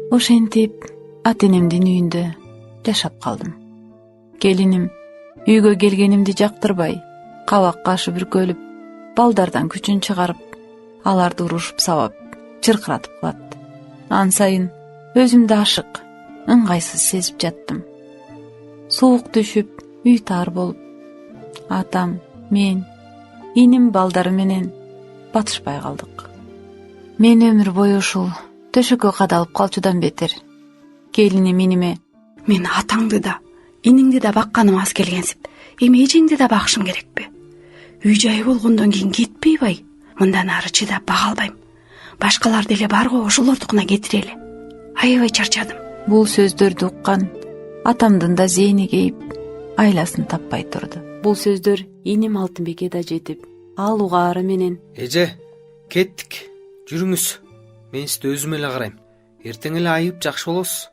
Ошентип ата энемдин үйүндө жашап калдым. Келиним үйгө келгенимди жактырбай, кабак кашы бүркөлүп, балдардан күчүн чыгарып, аларды урушуп сабап, чыркыратып калат. Ан сайын өзүмдү ашык, ыңгайсыз сезип жаттым. Суук түшүп, үй таар болуп, атам, мен, иним балдары менен батышпай калдык. Мен өмүр бою ушул төшөккө кадалып калчудан бетер. Келиним иниме: "Мен атаңды да, иниңди да бакканым аз келгенсип, эми эжеңди да бакышым керекпи? Үй жай болгондон кийин кетпейбай. Мындан ары чыдап бага албайм. Башкалар деле бар го, ошолордукуна кетирели. Аябай чарчадым." Бул сөздөрдү уккан атамдын да зээни кейип, айласын таппай турду. Бул сөздөр иним Алтынбекке да жетип, ал угаары менен: "Эже, кеттик. Жүрүңүз. Мен сизди өзүм эле карайм. Эртең эле айып жакшы болосуз"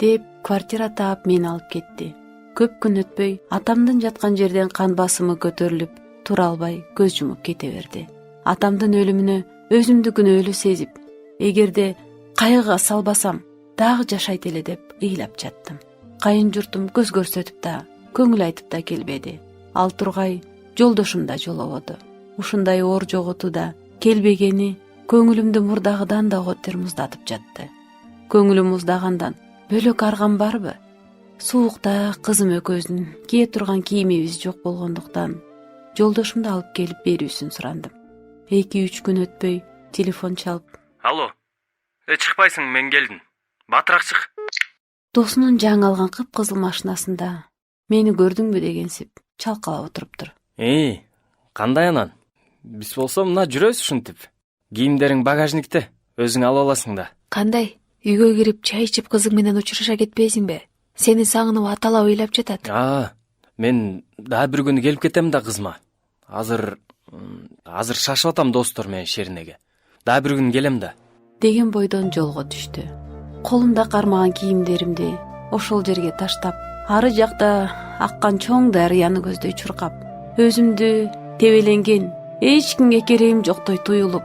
деп квартира таап мени алып кетти. Көп күн өтпөй атамдын жаткан жерден кан басымы көтөрүлүп, тура албай көз жумуп кете берди. Атамдын өлүмүнө өзүмдү күнөөлүү сезип, эгерде кайгыга салбасам дагы жашайт эле деп ыйлап жаттым. Кайын журтум көз көрсөтүп да, көңүл айтып да келбеди. Ал тургай жолдошум да жолободу. Ушундай оор жоготууда келбегени көңүлүмдү мурдагыдан да котер муздатып жатты. Көңүлүм муздагандан бөлөк арган барбы? Суукта кызым экөөбүздүн кие турган кийимибиз жок болгондуктан жолдошумду алып келип берүүсүн сурандым. 2-3 күн өтпөй телефон чалып: "Алло, чыкпайсың, мен келдим. Батыраак чык." Досунун жаңы алган кыпкызыл машинасында мени көрдүңбү дегенсип чалкалап отуруптур. Кандай анан? Биз болсо мына жүрөбүз ушинтип. Кийимдериң багажникте, өзүң алып аласың да. Кандай? Үйгө кирип чай ичип кызың менен учураша кетпейсиңби? Сени сагынып аталап ыйлап жатат. Мен дагы бир күнү келип кетем да кызыма. Азыр шашып атам достор менен Шеринеге. Дагы бир күн келем да. Деген бойдон жолго түштү. Колумда кармаган кийимдеримди ошол жерге таштап, ары жакта аккан чоң дарыяны көздөй чуркап, өзүмдү тебеленген, эч кимге керегим жоктой туюлуп,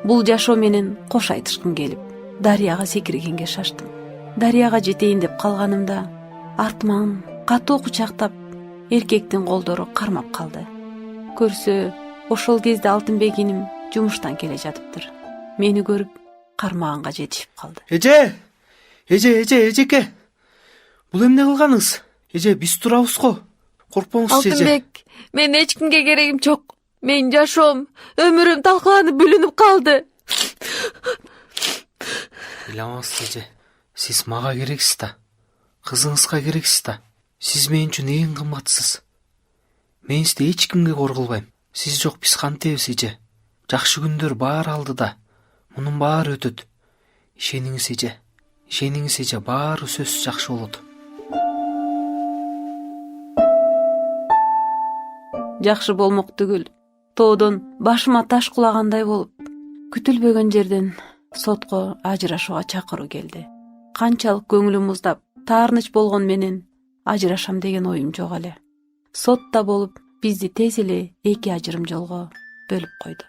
бул жашоо менен кош айтышкым келип, дарыяга секиргенге шаштым. Дарыяга жетейин деп калганымда, артыман катуу кучактап, эркектин колдору кармап калды. Көрсө, ошол кезде Алтынбек иним жумуштан келе жатыптыр. Мени көрүп, кармаганга жетишип калды. Эжеке. Бул эмне кылганыңыз? Эже, биз турабыз го. Коркпоңуз, эже. Алтынбек, мен эч кимге керегим жок. Мен жашоом, өмүрүм талкаланып бүлүнүп калды. Ыйламаңыз, эже. Сиз мага керексиз да. Кызыңызга керексиз да. Сиз мен үчүн эң кымбатсыз. Мен сизди эч кимге кор кылбайм. Сиз жок биз кантебиз, эже? Жакшы күндөр баары алдыда. Мунун баары өтөт. Ишениңиз, эже, баары сөзсүз жакшы болот. Жакшы болмок түгүл, тоодон башыма таш кулагандай болуп, күтүлбөгөн жерден сотко ажырашууга чакыруу келди. Канчалык көңүлүм муздап, таарыныч болгон менен ажырашам деген оюм жок эле. Сот да болуп, бизди тез эле 2 ажырым жолго бөлүп койду.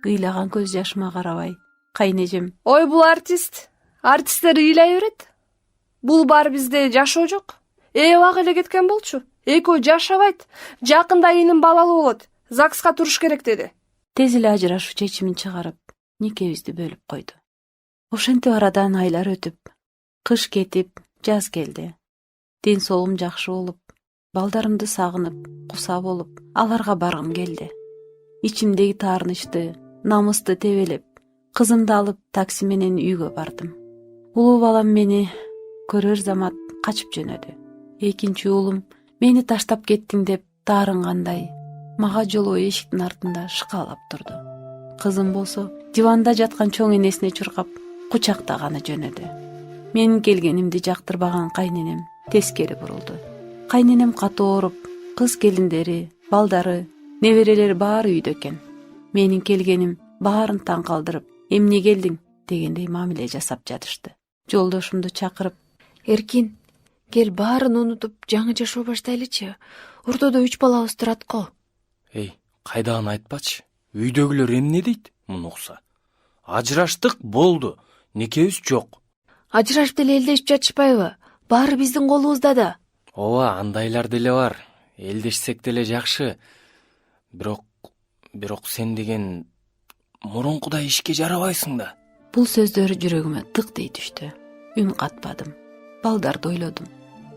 Ыйлаган көз жашыма карабай, кайнежем: "Ой, бул артисттер ыйлай берет. Бул бар, бизде жашоо жок. Убак эле кеткен болчу. Экөө жашабайт. Жакында иним балалуу болот. ЗАГСка туруш керек" деди. Тез эле ажырашуу чечимин чыгарып, никебизди бөлүп койду. Ошентип арадан айлар өтүп, кыш кетип, жаз келди. Ден соолугум жакшы болуп, балдарымды сагынып, куса болуп, аларга баргым келди. Ичимдеги таарынычты, намысты тебелеп, кызымды алып такси менен үйгө бардым. Улуу балам мени көрөр замат качып жөнөдү. Экинчи уулум мени таштап кеттиң деп таарынгандай мага жолоо эшиктин артында шыкалап турду. Кызым болсо диванда жаткан чоң энесине чуркап кучактаганы жөнөдү. Менин келгенимди жактырбаган кайненем тескери бурулду. Кайненем катуу ооруп, кыз келиндери, балдары, неберелери баары үйдө экен. Менин келгеним баарын таң калтырып, "Эмне келдиң?" дегендей мамиле жасап жатышты. Жолдошумду чакырып: Эркин, кел баарын унутуп жаңы жашоо баштайлычы. Ортодо 3 балабыз турат го. Кайдагын айтпачы. Үйдөгүлөр эмне дейт муну укса? Ажыраштык, болду. Никебиз жок. Ажырашып деле элдешип жатышпайбы? Баары биздин колубузда да. Ооба, андайлар деле бар. Элдешсек деле жакшы. Бирок сен деген мурункудай ишке жарабайсың да. Бул сөздөр жүрөгүмө тыктай түштү. Үн катпадым. Балдарды ойлодум.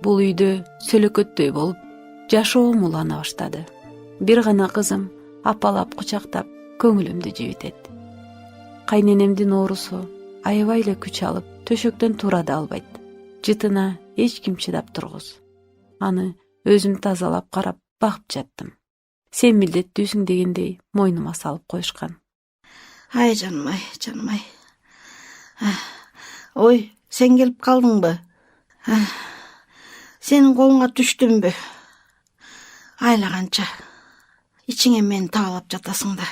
Бул үйдө сөлөкөттөй болуп, жашоом улана баштады. Бир гана кызым апалап кучактап көңүлүмдү жибитет. Кайненемдин оорусу аябай эле күч алып, төшөктөн тура да албайт. Жытына эч ким чыдап тургуз. Аны өзүм тазалап карап багып жаттым. Сен милдеттүүсүң дегендей мойнума салып коюшкан. Ай жаным, ай. Ой, сен келип калдыңбы? Сенин колуңа түштүмбү? Айлаганча ичиңе мени таалап жатасың да.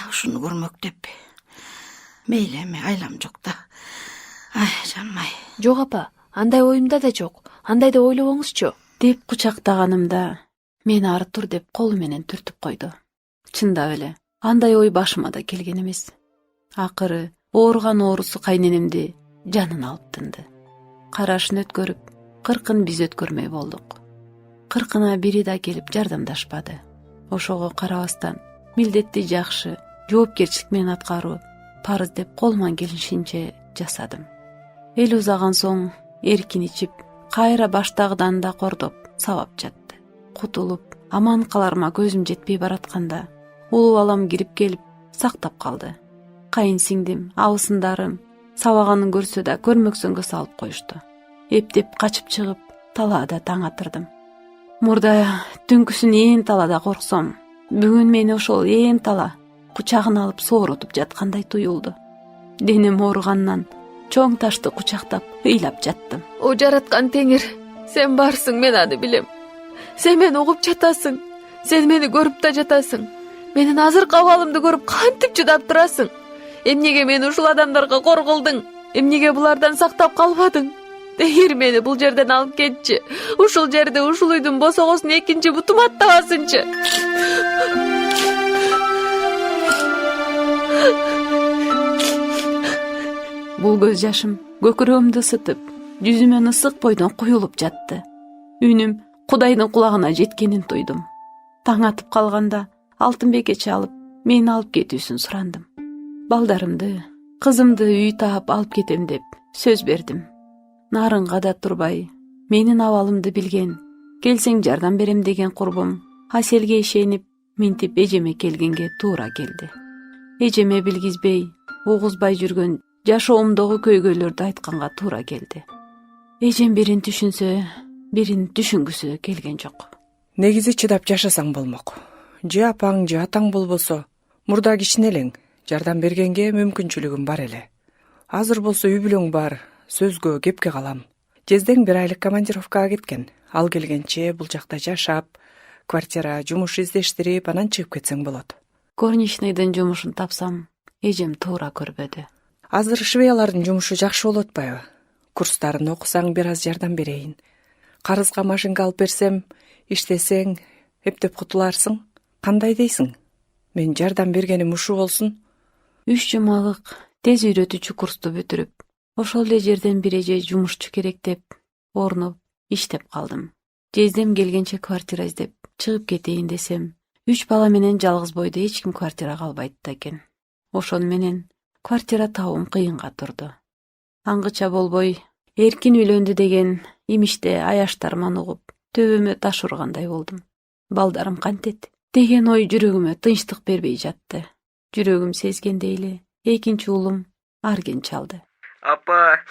Ушуну көрмөктеп. Мейли эми айлам жок да. Ай жаным, ай. Жок апа, андай оюмда да жок. Андайды ойлобоңузчу. Деп кучактаганымда мени ары тур деп колу менен түртүп койду. Чындап эле, андай ой башыма да келген эмес. Акыры ооруган оорусу кайненемди жанын алып тынды. Карашын өткөрүп, 40-ын биз өткөрмөй болдук. 40-ына бири да келип жардамдашпады. Ошого карабастан милдетти жакшы, жоопкерчилик менен аткаруу парыз деп колуман келишинче жасадым. Эл узаган соң эркин ичип, кайра баштагыдан да кордоп, сабап жатты. Кутулуп, аман каларыма көзүм жетпей баратканда, улуу балам кирип келип, сактап калды. Кайын сиңдим, абысындарым сабаганын көрсө да көрмөксөнгө салып коюшту. Эптеп качып чыгып, талаада таң атырдым. Мурда түнкүсүн ээн талаада корксом, бүгүн мени ошол ээн тала кучагына алып сооротуп жаткандай туюлду. Денем ооругандан чоң ташты кучактап ыйлап жаттым. О жараткан теңир, сен барсың, мен аны билем. Сен мени угуп жатасың. Сен мени көрүп да жатасың. Менин азыркы абалымды көрүп кантип чыдап турасың? Эмнеге мени ушул адамдарга кор кылдың? Эмнеге булардан сактап калбадың? Теңир мени бул жерден алып кетчи. Ушул жерде ушул үйдүн босогосун экинчи бутум аттабасынчы. Бул көз жашым көкүрөгүмдү ысытып, жүзүмөн ысык бойдон куюлуп жатты. Үнүм Кудайдын кулагына жеткенин туйдум. Таң атып калганда Алтынбек эче алып, мени алып кетүүсүн сурандым. Балдарымды, кызымды үй таап алып кетем деп сөз бердим. Нарынга да турбай, менин абалымды билген, келсең жардам берем деген курбум Аселге ишенип, минтип эжеме келгенге туура келди. Эжеме билгизбей, угузбай жүргөн жашоомдогу көйгөйлөрдү айтканга туура келди. Эжем бирин түшүнсө, бирин түшүнгүсү келген жок. Негизи чыдап жашасаң болмок. Же апаң, же атаң болбосо, мурда кичине элең жардам бергенге мүмкүнчүлүгүм бар эле. Азыр болсо үй бүлөң бар, сөзгө, кепке калам. Жездең 1 айлык командировкага кеткен. Ал келгенче бул жакта жашап, квартира, жумуш издештирип, анан чыгып кетсең болот. Горничныйдын жумушун тапсам, эжем туура көрбөдү. Азыр швеялардын жумушу жакшы болуп атпайбы? Курстарын окусаң, бир аз жардам берейин. Карызга машинка алып берсем, иштесең, эптеп кутуларсың. Кандай дейсиң? Мен жардам бергеним ушу болсун. 3 жумалык тез үйрөтүүчү курсту бүтүрүп, ошол эле жерден бир эже жумушчу керек деп, орнуп, иштеп калдым. Жездем келгенче квартира издеп, чыгып кетейин десем, 3 бала менен жалгыз бойду эч ким квартирага албайт да экен. Ошон менен квартира табуум кыйынга турду. Аңгыча болбой, эркин үйлөндү деген имиште аяштарыман угуп, төбөмө таш ургандай болдум. Балдарым кантет деген ой жүрөгүмө тынчтык бербей жатты. Жүрөгүм сезгендей эле экинчи уулум Арген чалды. Апа,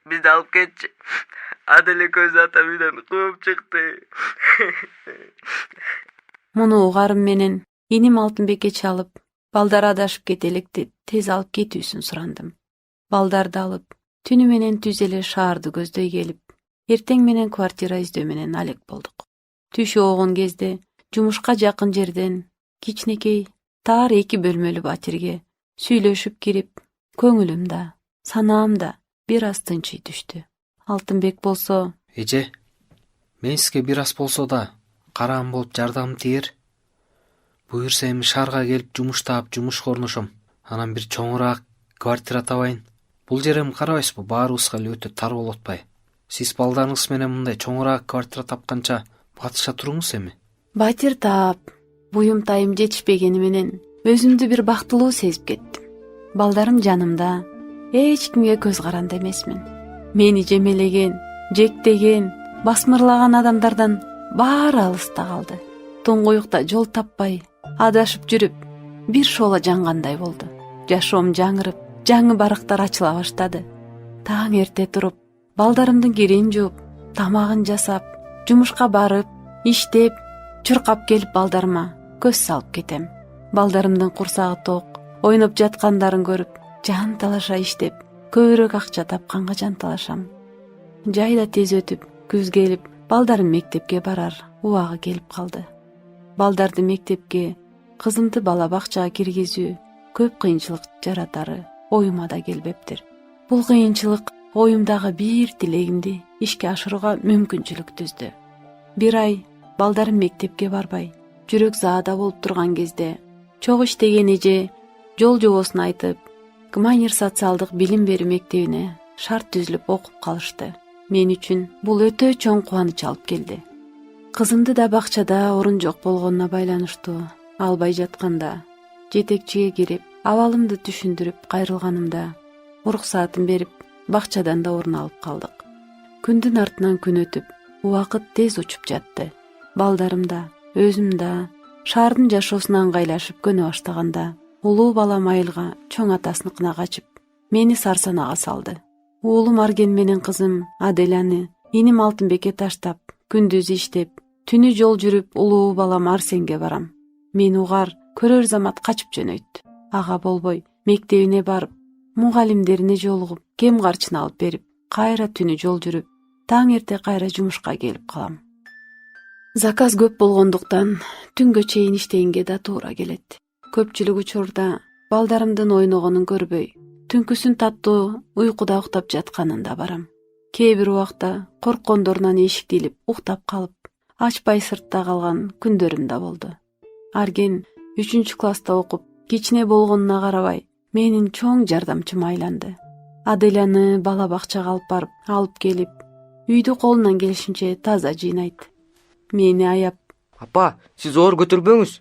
бизди алып кетчи. Аделе көз ата үйдөн кууп чыкты. Муну угарым менен иним Алтынбекке чалып, балдар адашып кетелекти тез алып кетүүсүн сурандым. Балдарды алып, түнү менен түз эле шаарды көздөй келип, эртең менен квартира издөө менен алек болдук. Түш оогон кезде жумушка жакын жерден кичинекей таар 2 бөлмөлүү батирге сүйлөшүп кирип, көңүлүм да, санаам да бир аз тынчый түштү. Алтынбек болсо, Эже, мен сизге бир аз болсо да караам болуп жардам тиер. Буюрса эми шаарга келип жумуш таап жумушка орношом. Анан бир чоңураак квартира табайын. Бул жер эми карабайсызбы, баарыбызга эле өтө тар болуп атпайбы? Сиз балдарыңыз менен мындай чоңураак квартира тапканча батыша туруңуз эми. Батир таап, буюмтайым жетишпегени менен өзүмдү бир бактылуу сезип кеттим. Балдарым жанымда, эч кимге көз каранды эмесмин. Мени жемелеген, жектеген, басмырлаган адамдардан баары алыста калды. Туңгуюкта жол таппай, адашып жүрүп, бир шола жангандай болду. Жашоом жаңырып, жаңы барактар ачыла баштады. Таң эрте туруп, балдарымдын кирин жууп, тамагын жасап, жумушка барып, иштеп, чуркап келип балдарыма көз салып кетем. Балдарымдын курсагы ток, ойноп жаткандарын көрүп, жан талаша иштеп, көбүрөөк акча тапканга жан талашам. Жайда тез өтүп, күз келип, балдарым мектепке барар убагы келип калды. Балдарды мектепке, кызымды бала бакчага киргизүү көп кыйынчылык жаратары оюма да келбептир. Бул кыйынчылык оюмдагы бир тилегимди ишке ашырууга мүмкүнчүлүк түздү. Бир ай балдарым мектепке барбай, жүрөк заада болуп турган кезде чогуу иштеген эже жол жобосун айтып, Гуманир социалдык билим берүү мектебине шарт түзүлүп окуп калышты. Мен үчүн бул өтө чоң кубаныч алып келди. Кызымды да бакчада орун жок болгонуна байланыштуу албай жатканда жетекчиге кирип, абалымды түшүндүрүп кайрылганымда уруксаатын берип, бакчадан да орун алып калдык. Күндүн артынан күн өтүп, убакыт тез учуп жатты. Балдарым да, өзүм да шаардын жашоосуна ыңгайлашып көнө баштаганда, улуу балам айылга чоң атасыныкына качып, мени сарсанага салды. Уулум Арген менен кызым Аделяны иним Алтынбекке таштап, күндүз иштеп, түнү жол жүрүп, улуу балам Арсенге барам. Мен угар көрөр замат качып жөнөйт. Ага болбой, мектебине барып, мугалимдерине жолугуп, кем карчын алып берип, кайра түнү жол жүрүп, таң эрте кайра жумушка келип калам. Заказ көп болгондуктан түнгө чейин иштегенге да туура келет. Көпчүлүк учурда балдарымдын ойногонун көрбөй, түнкүсүн таттуу уйкуда уктап жатканында барам. Кээ бир убакта корккондорунан эшикти илип уктап калып, ачпай сыртта калган күндөрүм да болду. Арген 3 класста окуп, кичине болгонуна карабай, менин чоң жардамчым айланды. Аделяны бала бакчага алып келип, үйдү колунан келишинче таза жыйнайт. Мени аяп, Апа, сиз оор көтөрбөңүз.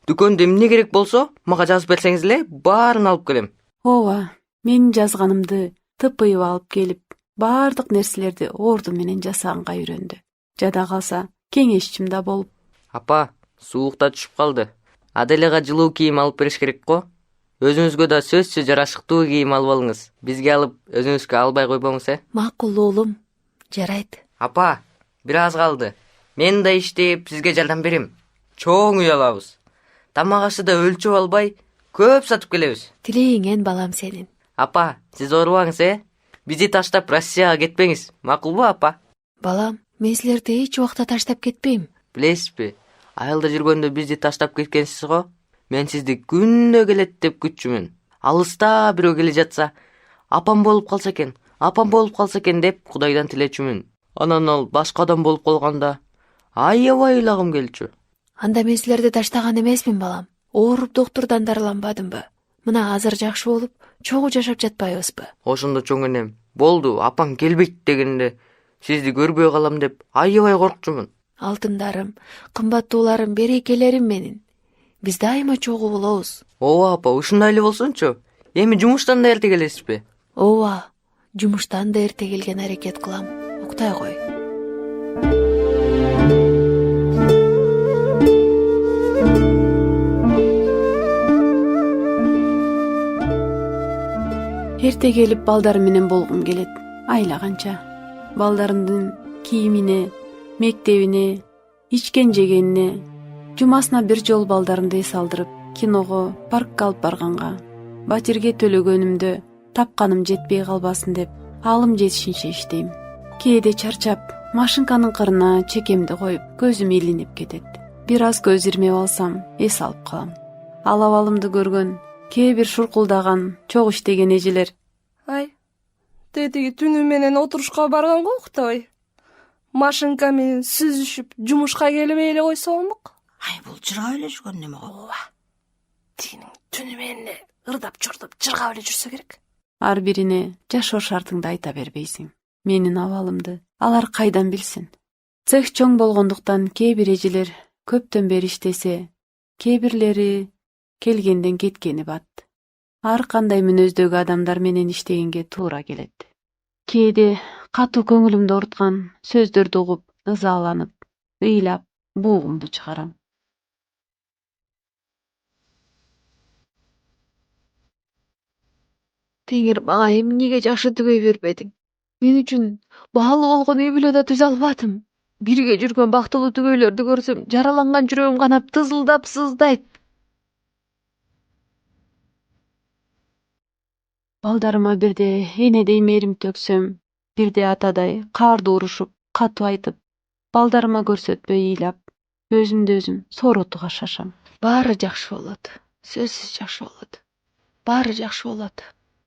Дүкөндө эмне керек болсо, мага жазып берсеңиз эле, баарын алып келем. ооба, менин жазганымды тыпыйып алып келип, баардык нерселерди орду менен жасаганга үйрөндү. Жада калса, кеңешчим да болуп. Апа, суукта түшүп калды. Аделяга жылуу кийим алып бериш керек го. Өзүңүзгө да сөзсүз жарашыктуу кийим алып алыңыз. Бизге алып, өзүңүзгө албай койбоңуз, Макул уулум, жарайт. Апа, бир аз калды. Мен да иштеп, сизге жардам берем. Чоң үй алабыз. Тамак ашты да өлчөп албай, көп сатып келебиз. Тилейиңен балам сенин. Апа, сиз оорубаңыз, Бизди таштап Россияга кетпеңиз. Макулбу, апа? Балам, мен силерди эч убакта таштап кетпейм. Билесизби? Айылда жүргөндө бизди таштап кеткенсиз го. Мен сизди күнөө келет деп күтчүмүн. Алыста бирөө келе жатса, апам болуп калса экен деп Кудайдан тилечүмүн. Анан ал башка адам болуп калганда аябай ыйлагым келчү. Анда мен силерди таштаган эмесмин балам. Ооруп доктурдан дарыланбадымбы? Мына азыр жакшы болуп, чогуу жашап жатпайбызбы? Ошондо чоң энем, болду, апаң келбейт дегенде, сизди көрбөй калам деп аябай коркчумун. Алтындарым, кымбаттууларым, берекелерим менин. Биз дайыма чогуу болобуз. Ооба апа, ушундай эле болсунчу. Эми жумуштан да эрте келесизби? Ооба, жумуштан да эрте келген аракет кылам. Уктай кой. Эрте келип балдарым менен болгум келет. Айлаганча. Балдарымдын кийимине, мектебине, ичкен жегенине, жумасына бир жол балдарымды эс алдырып, киного, паркка алып барганга, батирге төлөгөнүмдө тапканым жетпей калбасын деп, алым жетишинче иштейм. Кээде чарчап, машинканын кырына чекемди коюп, көзүм илинип кетет. Бир аз көз ирмеп алсам, эс алып калам. Ал абалымды көргөн, кээ бир шуркулдаган, чогуу иштеген эжелер: Ай, тетиги түнү менен отурушка барганго уктабай. Машинка менен сүзүшүп, жумушка келбей эле койсо болмок. Ай, бул жыргап эле жүргөн неме го. Ооба. Тигинин түнү менен ырдап чордоп жыргап эле жүрсө керек. ар бирине жашоо шартыңды айта бербейсиң. Менин абалымды алар кайдан билсин? Цех чоң болгондуктан кээ бир эжелер көптөн бери иштесе, кээ бирлери келгенден кеткени бат. Ар кандай мүнөздөгү адамдар менен иштегенге туура келет. Кээде катуу көңүлүмдү оорткан сөздөрдү угуп, ызаланып, ыйлап, бугумду чыгарам. Теңир мага эмнеге жакшы түгөй бербедиң? Мен үчүн баалуу болгон үй бүлө да түзө албадым. Бирге жүргөн бактылуу түгөйлөрдү көрсөм, жараланган жүрөгүм канап тызылдап сыздайт. Балдарыма бирде энедей мээрим төксөм, бирде атадай каардуу урушуп, катуу айтып, балдарыма көрсөтпөй ыйлап, өзүмдү өзүм сооротууга шашам. Баары жакшы болот. Сөзсүз жакшы болот. Баары жакшы болот.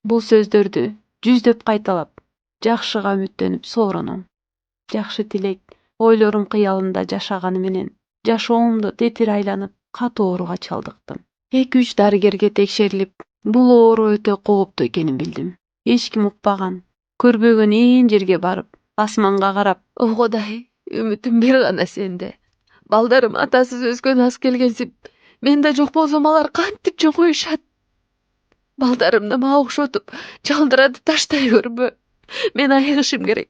Бул сөздөрдү жүздөп кайталап, жакшыга үмүттөнүп соороном. Жакшы тилек, ойлорум кыялында жашаганы менен жашоомду тетир айланып, катуу ооруга чалдыктым. 2-3 дарыгерге текшерилип, бул оору өтө кооптуу экенин билдим. Эч ким укпаган, көрбөгөн ээн жерге барып, асманга карап, О Кудай, үмүтүм бир гана сенде. Балдарым атасыз өскөн аз келгенсип, мен да жок болсом алар кантип чоңоюшат? Балдарымды мага окшотуп, жалдыратып таштай көрбө. Мен айыгышым керек.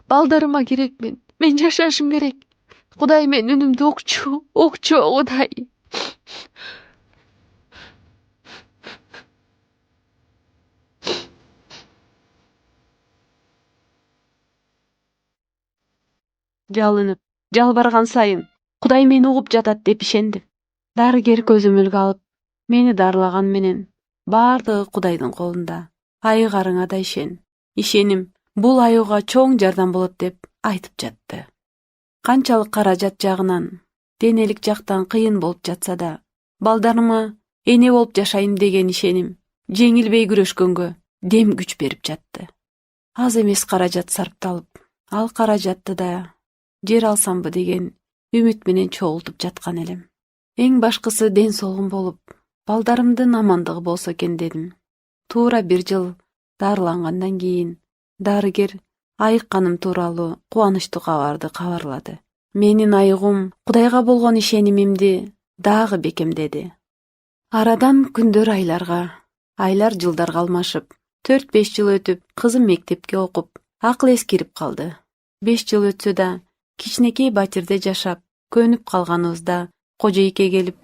Балдарыма керекмин. Мен жашашым керек. Кудай, мен үнүмдү окчу, Кудай. жалынып, жалбарган сайын Кудай мени угуп жатат деп ишендим. Дарыгер көзөмөлгө алып, мени дарылаган менен баардыгы Кудайдын колунда. Айыгарыңа да ишен. Ишеним бул аюуга чоң жардам болот деп айтып жатты. Канчалык каражат жагынан, денелик жактан кыйын болуп жатса да, балдарыма эне болуп жашайм деген ишеним жеңилбей күрөшкөнгө дем күч берип жатты. Аз эмес каражат сарпталып, ал каражатты да жер алсамбы деген үмүт менен чогултуп жаткан элем. Эң башкысы ден соолугум болуп, балдарымдын амандыгы болсо экен дедим. Туура 1 жыл дарылангандан кийин дарыгер айыкканым тууралуу кубанычтуу кабарды кабарлады. Менин айыгуум Кудайга болгон ишенимимди дагы бекемдеди. Арадан күндөр айлар жылдарга алмашып, 4-5 жыл өтүп, кызым мектепке окуп, акыл эс кирип калды. 5 жыл өтсө да, кичинекей батирде жашап, көнүп калганыбызда кожойке келип,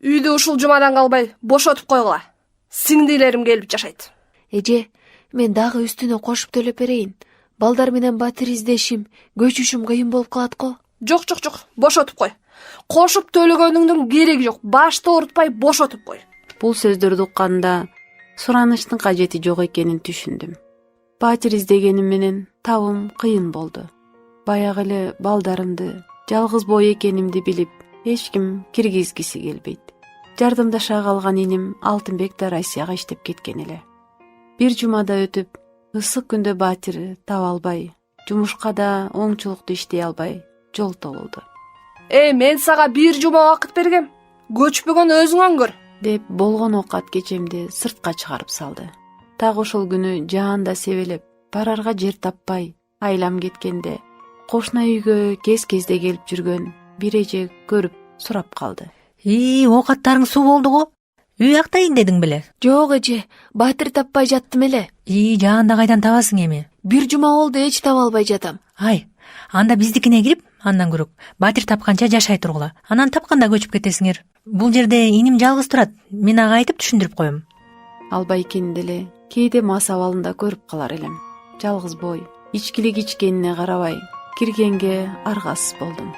Үйдү ушул жумадан калбай бошотуп койгула. Сиңдилерим келип жашайт. Эже, мен дагы үстүнө кошуп төлөп берейин. Балдар менен батир издешим, көчүшүм кыйын болуп калат го. Жок, бошотуп кой. Кошуп төлөгөнүңдүн кереги жок. Башты оорутпай бошотуп кой. Бул сөздөрдү укканда суранычтын кажети жок экенин түшүндүм. Батир издегеним менен табым кыйын болду. Баягы эле балдарымды жалгыз бой экенимди билип, эч ким киргизгиси келбейт. Жардамдаша калган иним Алтынбек да Россияга иштеп кеткен эле. 1 жумада өтүп, ысык күндө батир таба албай, жумушка да оңчулуктуу иштей албай жолто болду. Мен сага 1 жума убакыт бергем. Көчпөгөн өзүң көр. Деп болгон окат кечемди сыртка чыгарып салды. Так ошол күнү жаанда себелеп, барарга жер таппай, айлам кеткенде, кошуна үйгө кез-кезде келип жүргөн бир эже көрүп сурап калды. Оокаттарың суу болду го. Үй актайын дедиң беле? Жок эже, батир таппай жаттым эле. Жаанда кайдан табасың эми? 1 жума болду, эч таба албай жатам. Анда биздикине кирип, андан көрөк батир тапканча жашай тургула. Анан тапканда көчүп кетесиңер. Бул жерде иним жалгыз турат. Мен ага айтып түшүндүрүп коем. Албай экенин деле кээде мас абалында көрүп калар элем. Жалгыз бой, ичкилик ичкенине карабай, киргенге аргасыз болдум.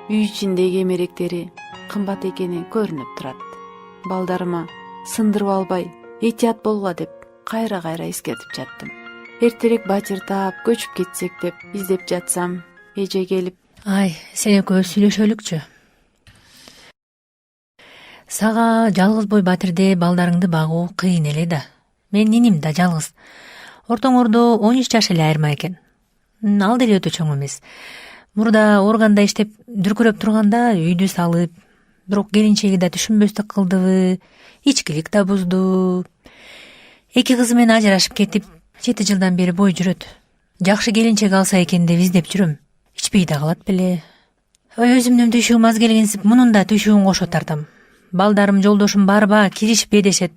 Үй ичиндеги эмеректери кымбат экени көрүнүп турат. Балдарыма сындырып албай, этият болгула деп кайра эскертип жаттым. Эртерээк батир таап көчүп кетсек деп издеп жатсам, эже келип, Сен экөөбүз сүйлөшөлүкчү. Сага жалгыз бой батирде балдарыңды багуу кыйын эле да. Мен иним да жалгыз. Ортоңордо 13 жаш эле айырма экен. Ал деле өтө чоң эмес. Мурда органда иштеп дүркүрөп турганда үйдү салып, бирок келинчеги да түшүнбөстүк кылдыбы, ичкилик да бузду. Эки кызы менен ажырашып кетип, 7 жылдан бери бой жүрөт. Жакшы келинчек алса экен деп издеп жүрөм. Ичпей да калат беле. Өзүмдүн түшүгүм аз келгенсип, мунун да түшүгүн кошо тартам. Балдарым, жолдошум барба, киришпе дешет.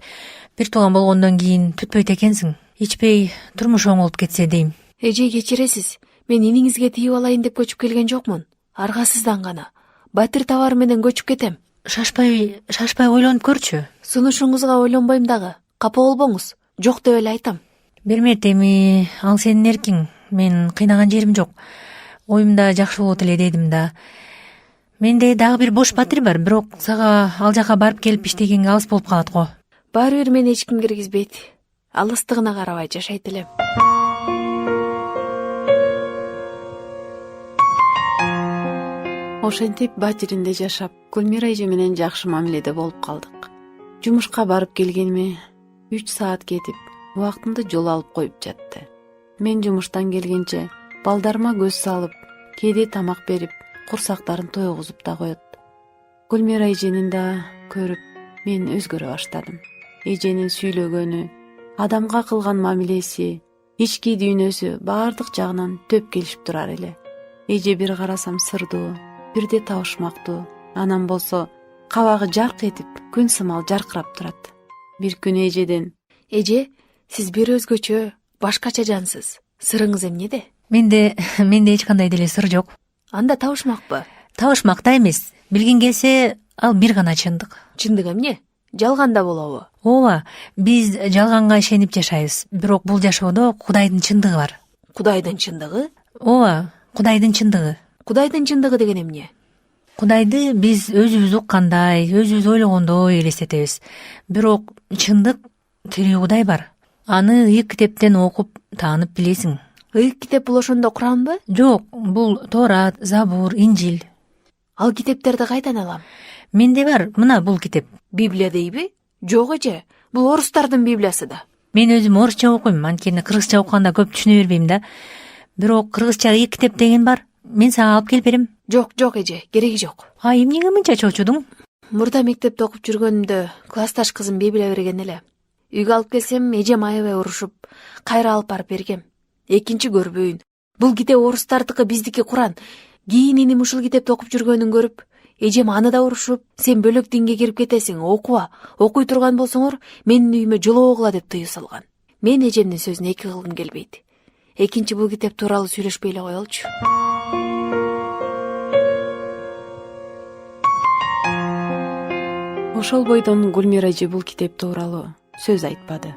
Бир тууган болгондон кийин түтпөйт экенсиң. Ичпей турмуш оңолуп кетсе дейм. Эже, кечиресиз. Мен иниңизге тийип алайын деп көчүп келген жокмун. Аргасыздан гана. Батир товар менен көчүп кетем. Шашпай ойлонуп көрчү. Сунушуңузга ойлонбойм дагы. Капа болбоңуз. Жок деп эле айтам. Бермет, эми ал сенин эркиң. Мен кыйнаган жерим жок. Оюмда жакшы болот эле дедим да. Менде дагы бир бош батир бар, бирок сага ал жака барып келип иштегенге алыс болуп калат го. Баары бир мени эч ким киргизбейт. Алыстыгына карабай жашайт элем. Ошентип батиринде жашап, Гүлмира эже менен жакшы мамиледе болуп калдык. Жумушка барып келгениме 3 саат кетип, убактымды жол алып коюп жатты. Мен жумуштан келгенче балдарыма көз салып, кээде тамак берип, курсактарын тойгузуп да коет. Гүлмира эженин да көрүп, мен өзгөрө баштадым. Эженин сүйлөгөнү, адамга кылган мамилеси, ички дүйнөсү баардык жагынан төп келишип турар эле. Эже бир карасам сырдуу, бирде табышмактуу, анан болсо кабагы жарк этип, күн сымал жаркырап турат. Бир күнү эжеден: Эже, сиз бир өзгөчө, башкача жансыз. Сырыңыз эмнеде? Менде эч кандай деле сыр жок. Анда табышмакпы? Табышмак да эмес. Билгин келсе, ал бир гана чындык. Чындык эмне? Жалган да болобу? Ооба, биз жалганга ишенип жашайбыз. Бирок бул жашоодо Кудайдын чындыгы бар. Кудайдын чындыгы? Ооба, Кудайдын чындыгы. Кудайдын чындыгы деген эмне? Кудайды биз өзүбүз уккандай, өзүбүз ойлогондой элестетебиз. Бирок чындык тирүү Кудай бар. Аны ыйык китептен окуп, таанып билесиң. Ыйык китеп бул ошондо Куранбы? Жок, бул Торат, Забур, Инжил. Ал китептерди кайдан алам? Менде бар, мына бул китеп. Библия дейби? Жок эже, бул орустардын библиясы да. Мен өзүм орусча окуйм, анткени кыргызча окуганда көп түшүнө бербейм да. Бирок кыргызча ыйык китеп деген бар. Мен сага алып келип берем. Жок эже, кереги жок. Эмнеге мынча чочудуң? Мурда мектепте окуп жүргөнүмдө классташ кызым библия берген эле. Үйгө алып келсем, эжем аябай урушуп, кайра алып барып бергем. Экинчи көрбөйүн. Бул китеп орустардыкы, биздики Куран. Кийин иним ушул китепти окуп жүргөнүн көрүп, эжем аны да урушуп, сен бөлөк динге кирип кетесиң, окуба. Окуй турган болсоңор, менин үйүмө жолоогула деп тыюу салган. Мен эжемдин сөзүнө эки кылгым келбейт. Экинчи бул китеп тууралуу сүйлөшпөй эле коелучу. Ошол бойдон Гүлмира эже бул китеп тууралуу сөз айтпады.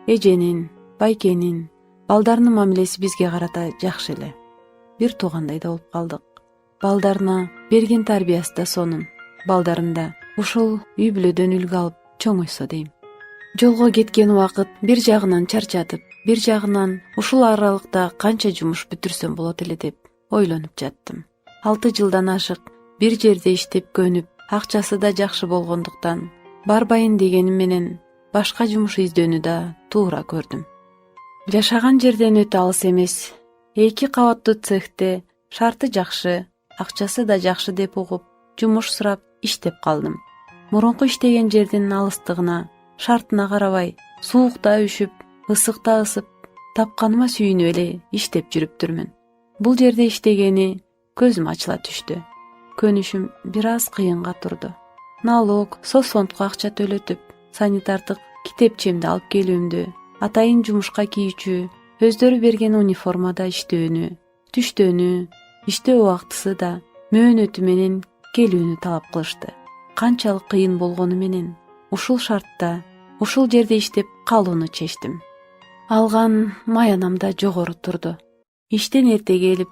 Эженин, байкенин, балдарынын мамилеси бизге карата жакшы эле. Бир туугандай да болуп калдык. Балдарына берген тарбиясы да сонун. Балдарым да ушул үй бүлөдөн үлгү алып чоңойсо дейм. Жолго кеткен убакыт бир жагынан чарчатып, бир жагынан ушул аралыкта канча жумуш бүтүрсөм болот эле деп ойлонуп жаттым. 6 жылдан ашык бир жерде иштеп көнүп, акчасы да жакшы болгондуктан барбайын дегеним менен башка жумуш издөөнү да туура көрдүм. Жашаган жерден өтө алыс эмес, 2 кабаттуу цехте шарты жакшы, акчасы да жакшы деп угуп, жумуш сурап иштеп калдым. Мурунку иштеген жердин алыстыгына, шартына карабай, суукта үшүп, ысыкта ысып, тапканыма сүйүнүп эле иштеп жүрүптүрмүн. Бул жерде иштегени көзүм ачыла түштү. Көнүшүм бир аз кыйынга турду. Налог, соцфондко акча төлөтүп, санитардык китепчемди алып келүүмдү, атайын жумушка кийүүчү, өздөрү берген униформада иштөөнү, түштөөнү, иштөө убактысы да мөөнөтү менен келүүнү талап кылышты. Канчалык кыйын болгону менен ушул шартта, ушул жерде иштеп калууну чечтим. Алган маянам да жогору турду. Иштен эрте келип,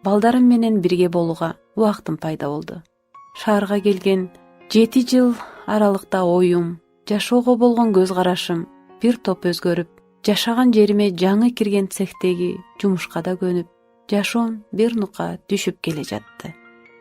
балдарым менен бирге болууга убактым пайда болду. Шаарга келген 7 жыл аралыкта оюм, жашоого болгон көз карашым бир топ өзгөрүп, жашаган жериме жаңы кирген цехтеги жумушка да көнүп, жашоом бир нука түшүп келе жатты.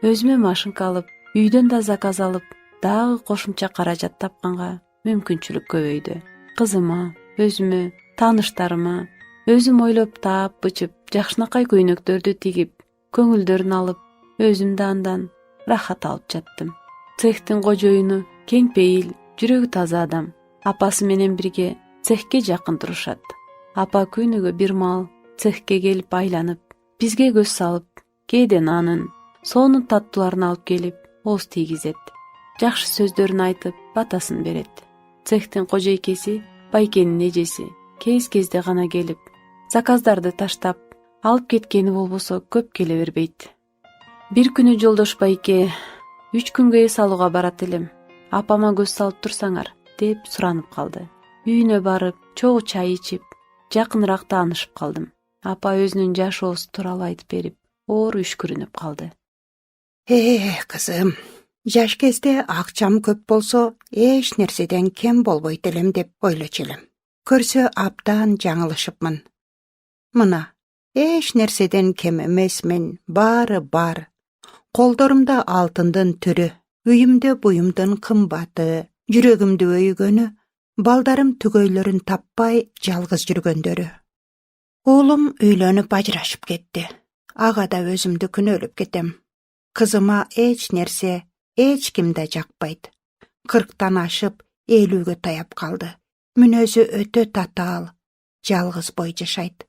Өзүмө машинка алып, үйдөн да заказ алып, дагы кошумча каражат тапканга мүмкүнчүлүк көбөйдү. Кызыма, өзүмө, тааныштарыма, өзүм ойлоп таап бычып, жакшынакай көйнөктөрдү тигип, көңүлдөрүн алып, өзүм да андан рахат алып жаттым. Цехтин кожоюну кең пейил, жүрөгү таза адам. Апасы менен бирге цехке жакын турушат. Апа күнүгө бир маал цехке келип айланып, бизге көз салып, кээде нанын, сонун таттууларын алып келип, ооз тийгизет. Жакшы сөздөрүн айтып, батасын берет. Цехтин кожойкеси, Байкенин эжеси кез-кезде гана келип, заказдарды таштап, алып кеткени болбосо көп келе бербейт. Бир күнү жолдош Байке, 3 күнгө эс алууга барат элем. Апама көз салып турсаңар, деп суранып калды. Үйүнө барып, чогуу чай ичип, жакыныраак таанышып калдым. Апа өзүнүн жашоосу тууралуу айтып берип, оор үшкүрүнүп калды. Кызым, жаш кезде акчам көп болсо, эч нерседен кем болбойт элем деп ойлочу элем. Көрсө абдан жаңылышыпмын. Мына, эч нерседен кем эмесмин, баары бар. Колдорумда алтындын түрү, үйүмдө буюмдун кымбаты, жүрөгүмдү өйгөнү, балдарым түгөйлөрүн таппай жалгыз жүргөндөрү. Уулум үйлөнүп ажырашып кетти. Ага да өзүмдү күнөөлөп кетем. Кызыма эч нерсе, эч ким да жакпайт. 40тан ашып, 50-гө таяп калды. Мүнөзү өтө татаал, жалгыз бой жашайт.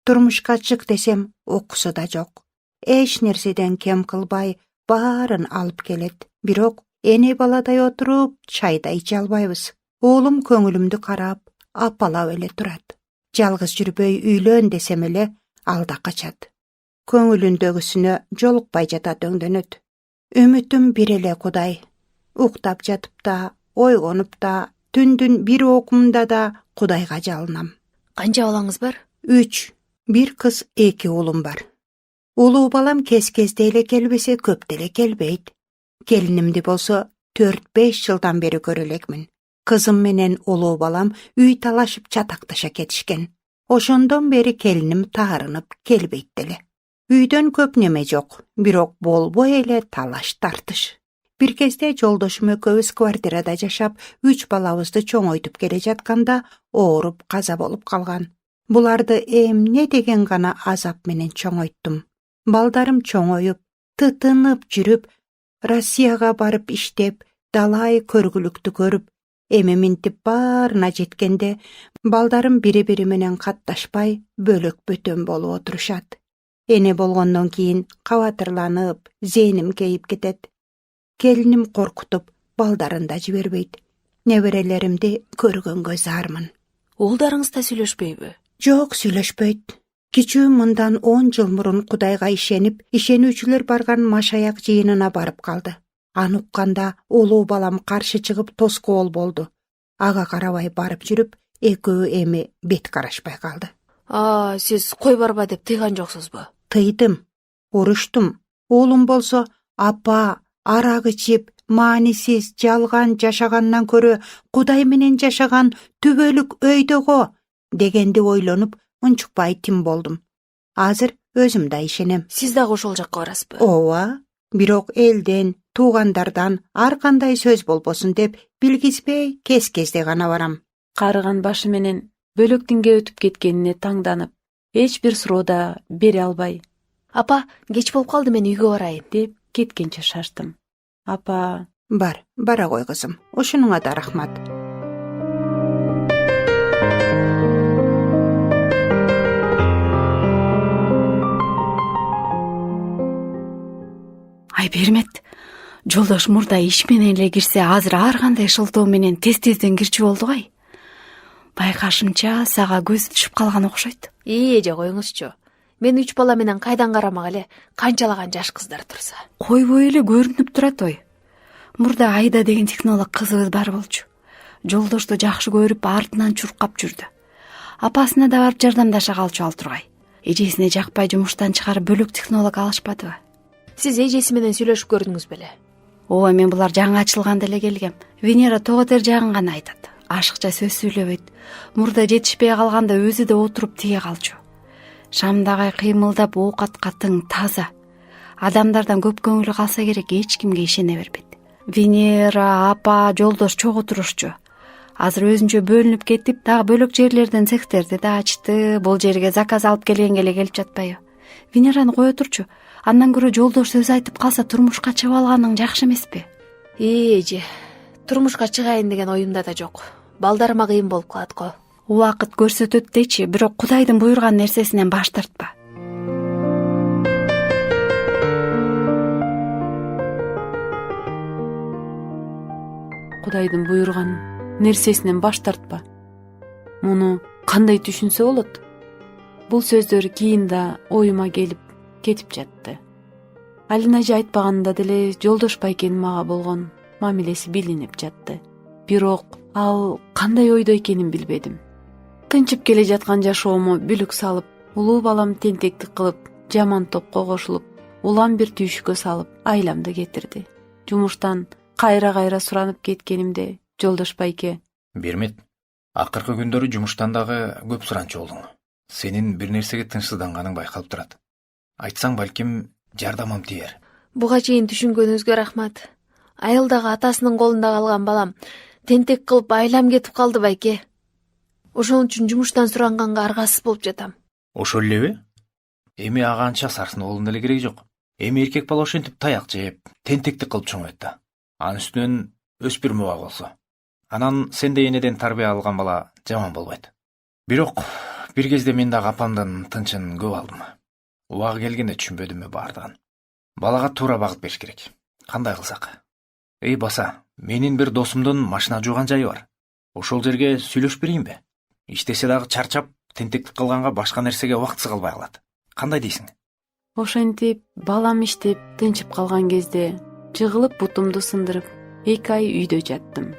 Турмушка чык десем, окусу да жок. Эч нерседен кем кылбай, баарын алып келет. Бирок эне баладай отуруп, чайда иче албайбыз. Уулум көңүлүмдү карап, апалап эле турат. Жалгыз жүрбөй үйлөн десем эле, алда качат. Көңүлүндөгүсүнө жолукпай жатат өңдөнөт. Үмүтүм бир эле Кудай. Уктап жатып да, ойгонуп да, түндүн бир окумунда да Кудайга жалынам. Канча балаңыз бар? 3. Бир кыз, 2 уулум бар. Улуу балам кез-кезде эле келбесе, көп деле келбейт. Келинимди болсо 4-5 жылдан бери көрө элекмин. Кызым менен улуу балам үй талашып чатакташа кетишкен. Ошондон бери келиним таарынып келбейт деле. Үйдөн көп неме жок, бирок болбой эле талаш тартыш. Бир кезде жолдошум экөөбүз квартирада жашап, 3 балабызды чоңойтуп келе жатканда ооруп каза болуп калган. Буларды эмне деген гана азап менен чоңойттум. Балдарым чоңоюп, тытынып жүрүп, Россияга барып иштеп, далай көргүлүктү көрүп, эми минтип баарына жеткенде, балдарым бири-бири менен катташпай, бөлөк бөтөн болуп отурушат. Эне болгондон кийин кабатырланып, зээним кейип кетет. Келиним коркутуп, балдарын да жибербейт. Неберелеримди көргөнгө зармын. Уулдарыңыз да сүйлөшпөйбү? Жок, сүйлөшпөйт. Кичүү мындан 10 жыл мурун Кудайга ишенип, ишенүүчүлөр барган машаяк жыйынына барып калды. Аны укканда улуу балам каршы чыгып тоскоол болду. Ага карабай барып жүрүп, экөө эми бет карашпай калды. Сиз кой барба деп тыйган жоксузбу? Тыйдым, уруштум. Уулум болсо, апа, арак ичип, маанисиз, жалган жашагандан көрө Кудай менен жашаган түбөлүк өйдөгө дегенди ойлонуп, унчукпай тим болдум. Азыр өзүм да ишенем. Сиз дагы ошол жакка барасызбы? Ооба, бирок элден, туугандардан ар кандай сөз болбосун деп билгизбей, кез-кезде гана барам. Карыган башы менен бөлөктүнгө өтүп кеткенине таңданып, эч бир суроо да бере албай, Апа, кеч болуп калды, мен үйгө барайын деп кеткенче шаштым. Апа, бара кой кызым. Ушунуңа да рахмат. Ай бермет, жолдош мурда иш менен эле кирсе, азыр ар кандай шылтоо менен тез-тезден кирчү болду ай. Байкашымча сага көзү түшүп калган окшойт. Эже коюңузчу. Мен 3 бала менен кайдан карамак эле, канчалаган жаш кыздар турса. Койбой эле көрүнүп турат ой. Мурда Айда деген технолог кызыбыз бар болчу. Жолдошту жакшы көрүп, артынан чуркап жүрдү. Апасына да барып жардамдаша калчу ал тургай. Эжесине жакпай жумуштан чыгарып бөлөк технолог алышпадыбы? Сиз эжеси менен сүйлөшүп көрдүңүз беле? Ооба, мен булар жаңы ачылганда эле келгем. Венера тоготер жагын гана айтат. Ашыкча сөз сүйлөбөйт. Мурда жетишпей калганда өзү да отуруп тие калчу. Шамдагай кыймылдап, оокатка тың, таза. Адамдардан көп көңүлү калса керек, эч кимге ишене бербейт. Венера, апа, жолдош чогуу турушчу. Азыр өзүнчө бөлүнүп кетип, дагы бөлөк жерлерден цехтерди да ачты. Бул жерге заказ алып келгенге эле келип жатпайбы? Венераны кое турчу. Андан көрө жолдош сөз айтып калса, турмушка чыгып алганың жакшы эмеспи? Эже, турмушка чыгайын деген оюмда да жок. Балдарыма кыйын болуп калат го. Убакыт көрсөтөт дечи, бирок Кудайдын буйрган нерсесинен баш тартпа. Кудайдын буйрган нерсесинен баш тартпа. Муну кандай түшүнсө болот? Бул сөздөр кийин да оюма келип кетип жатты. Алина эже айтпаганда деле Жолдош байкенин мага болгон мамилеси билинип жатты. Бирок ал кандай ойдо экенин билбедим. Тынчып келе жаткан жашоому бүлүк салып, улуу балам тентектик кылып, жаман топко кошулуп, улам бир түйшүккө салып, айламды кетирди. Жумуштан кайра суранып кеткенимде Жолдош байке: Бермет, акыркы күндөрү жумуштан дагы көп суранчу болдуң. Сенин бир нерсеге тынчсызданганың байкалып турат. Айтсаң балким жардамым тиер. Буга чейин түшүнгөнүңүзгө рахмат. Айылдагы атасынын колунда калган балам тентек кылып айлам кетип калды байке. Ошон үчүн жумуштан суранганга аргасыз болуп жатам. Ошол элеби? Эми ага анча сарсынуулун деле кереги жок. Эми эркек бала ошентип таяк жеп, тентектик кылып чоңойт да. Анын үстүнөн өспүрүм уба болсо. Анан сендей энеден тарбия алган бала жаман болбойт. Бирок бир кезде мен дагы апамдын тынчын көп алдым. Убагы келгенде түшүнбөдүмбү бардыгын. Балага туура багыт бериш керек. Кандай кылсак? Эй баса, менин бир досумдун машина жууган жайы бар. Ошол жерге сүйлөшүп берейинби? Иштесе дагы чарчап, тентектик кылганга башка нерсеге убактысы калбай калат. Кандай дейсиң? Ошентип балам иштеп тынчып калган кезде жыгылып бутумду сындырып 2 ай үйдө жаттым.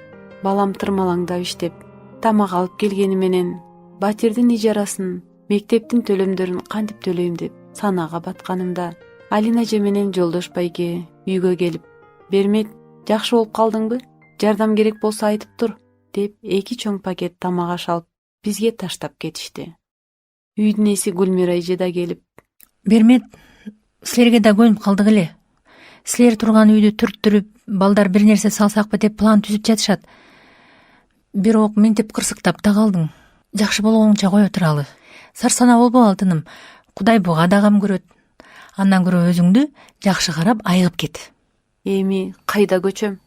Балам тырмалаңдап иштеп, тамак алып келгени менен батирдин ижарасын, мектептин төлөмдөрүн кантип төлөйм деп санаага батканымда Алина эже менен Жолдош байке үйгө келип: "Бермет, жакшы болуп калдыңбы? Жардам керек болсо айтып тур" деп 2 чоң пакет тамак аш алып бизге таштап кетишти. Үйдүн эси Гүлмира эже да келип: Бермет, силерге да көнүп калдык эле. Силер турган үйдү түрттүрүп, балдар бир нерсе салсакпы деп план түзүп жатышат. Бирок мынтип кырсыктап да калдың. Жакшы болгонуңча кое туралы. Сарсана болбо алтыным. Кудай буга да кам көрөт. Андан көрө өзүңдү жакшы карап айыгып кет. Эми кайда көчөм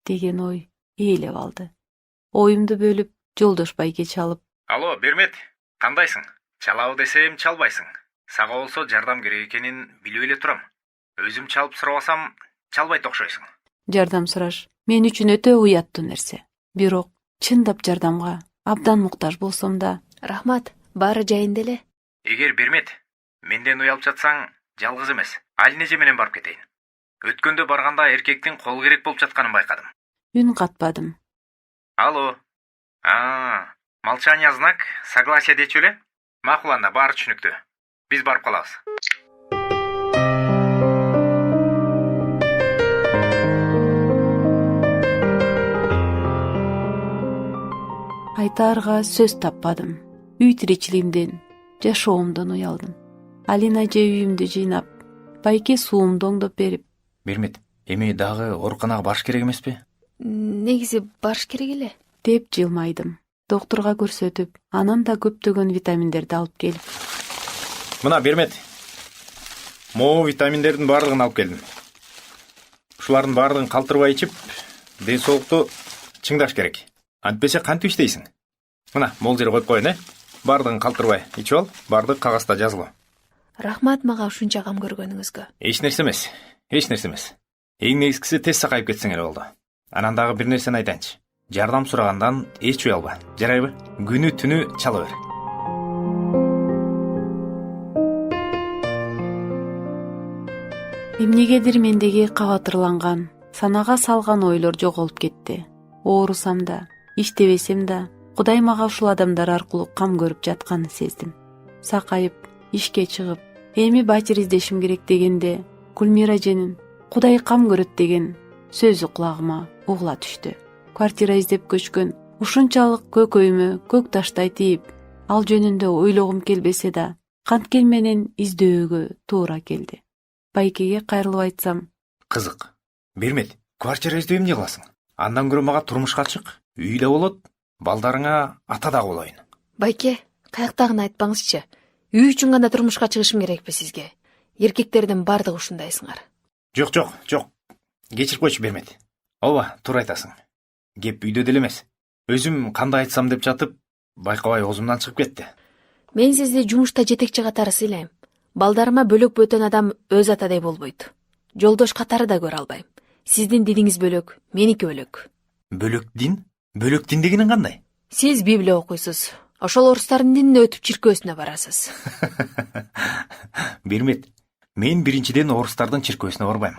деген ой ээлеп алды. Оюмду бөлүп Жолдош байке чалып: Алло, Бермет, кандайсың? Чалабы десем чалбайсың. Сага болсо жардам керек экенин билип эле турам. Өзүм чалып сурабасам, чалбайт окшойсуң. Жардам сураш мен үчүн өтө уяттуу нерсе. Бирок чындап жардамга абдан муктаж болсом да. Рахмат, баары жайында эле. Эгер Бермет, менден уялып жатсаң, жалгыз эмес, Алина эже менен барып кетейин. Өткөндө барганда эркектин колу керек болуп жатканын байкадым. Үн катпадым. Алло. Молчание знак, согласие дечү эле? Макул анда, баары түшүнүктүү. Биз барып калабыз. Айтаарга сөз таппадым. Үй тиричилигимден, жашоомдон уялдым. Алина эже үйүмдү жыйнап, байке суумду оңдоп берип: Бермет, эми дагы ооруканага барыш керек эмеспи? Негизи барыш керек эле деп жылмайдым. Доктурга көрсөтүп, анан да көптөгөн витаминдерди алып келип: Мына Бермет, могу витаминдердин баардыгын алып келдим. Ушулардын баардыгын калтырбай ичип, ден соолукту чыңдаш керек. Антпесе кантип иштейсиң? Мына, могул жерге коюп коеюн, баардыгын калтырбай ичип ал, баардыгы кагазда жазылуу. Рахмат мага ушунча кам көргөнүңүзгө. Эч нерсе эмес. Эң негизгиси тез сакайып кетсең эле болду. Анан дагы бир нерсени айтайынчы. Жардам сурагандан эч уялба, жарайбы? Күнү түнү чала бер. Эмнегедир мендеги кабатырланган, санага салган ойлор жоголуп кетти. Оорусам да, иштебесем да, Кудай мага ушул адамдар аркылуу кам көрүп жатканын сездим. Сакайып, ишке чыгып, эми батир издешим керек дегенде, Гүлмира эженин Кудай кам көрөт деген сөзү кулагыма угула түштү. Квартира издеп көчкөн ушунчалык көкөймө көк таштай тийип, ал жөнүндө ойлогум келбесе да, канткен менен издөөгө туура келди. Байкеге кайрылып айтсам: Кызык. Бермет, квартира издеп эмне кыласың? Андан көрө мага турмушка чык, үйдө болот, балдарыңа ата да болоюн. Байке, каяктагын айтпаңызчы. Үй үчүн гана турмушка чыгышым керекпи сизге? Эркектердин баардыгы ушундайсыңар. Жок. Кечирип койчу Бермет. Ооба, туура айтасың. Кеп үйдө деле эмес. Өзүм кандай айтсам деп жатып, байкабай оозумдан чыгып кетти. Мен сизди жумушта жетекчи катары сыйлайм. Балдарыма бөлөк бөтөн адам өз атадай болбойт. Жолдош катары да көрө албайм. Сиздин диниңиз бөлөк, меники бөлөк. Бөлөк дин? Бөлөк дин дегенин кандай? Сиз Библия окуйсуз. Ошол орустардын динине өтүп чиркөөсүнө барасыз. Бермет, мен биринчиден орустардын чиркөөсүнө барбайм.